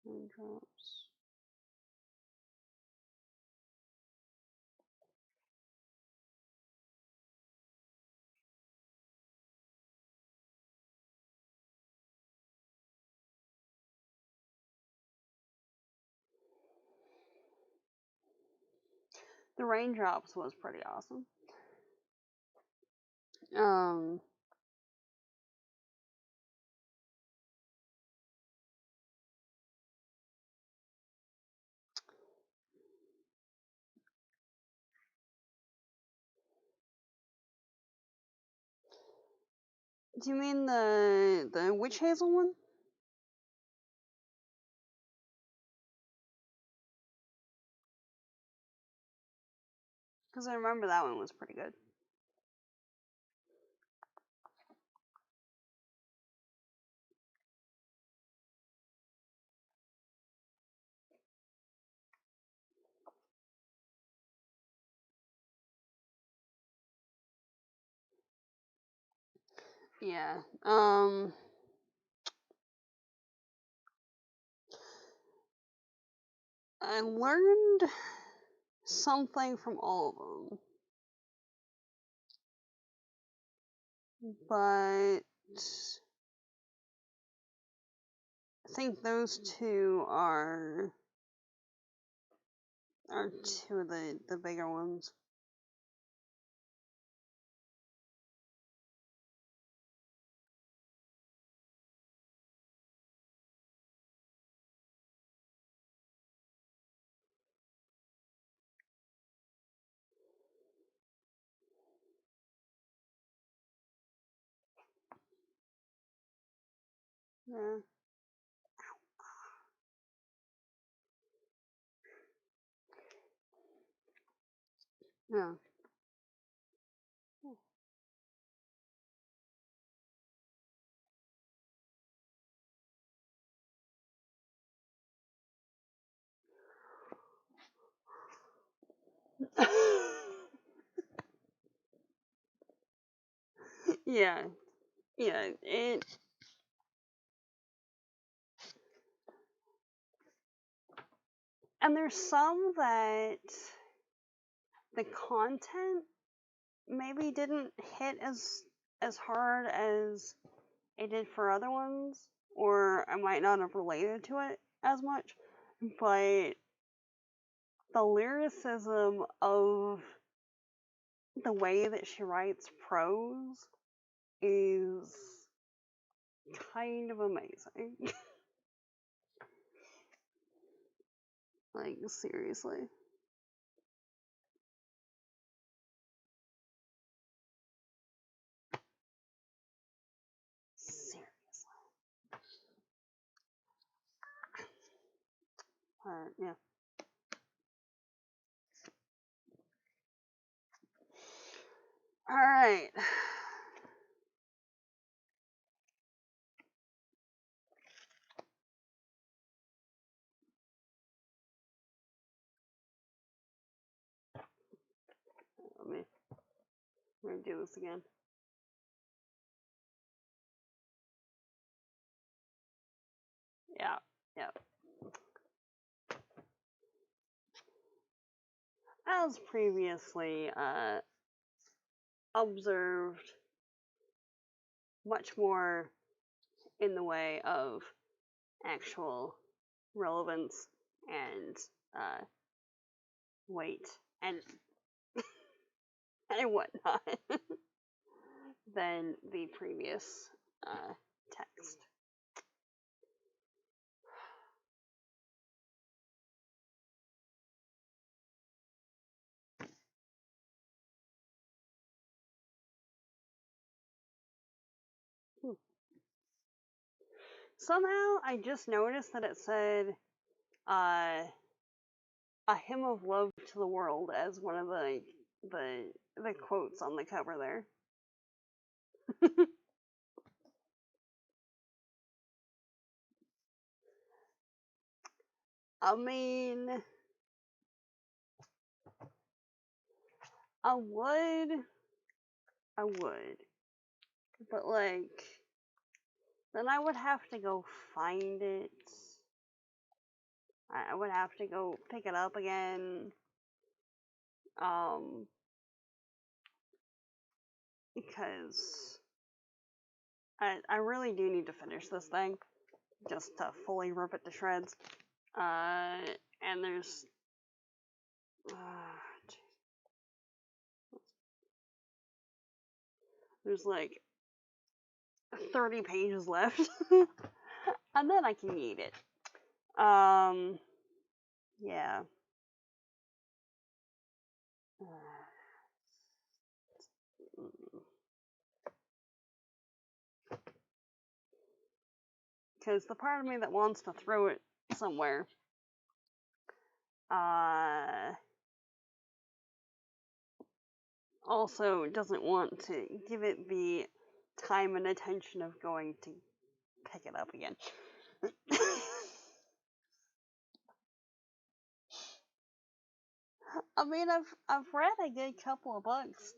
Raindrops. The raindrops was pretty awesome. Do you mean the witch hazel one? Because I remember that one was pretty good. Yeah. I learned something from all of them, but I think those two are two of the bigger ones. Yeah. Yeah. Yeah. Yeah. And there's some that the content maybe didn't hit as hard as it did for other ones, or I might not have related to it as much, but the lyricism of the way that she writes prose is kind of amazing. Like, seriously. Seriously. Yeah. Alright. Let me do this again. Yeah. Yeah. As previously observed, much more in the way of actual relevance and weight and and whatnot than the previous text. Somehow, I just noticed that it said uh, "A Hymn of Love to the World" as one of the quotes on the cover there. I mean, I would, but like, then I would have to go find it. I would have to go pick it up again. Because I really do need to finish this thing just to fully rip it to shreds. And there's like 30 pages left, and then I can eat it. Yeah. Because the part of me that wants to throw it somewhere, also doesn't want to give it the time and attention of going to pick it up again. I mean, I've read a good couple of books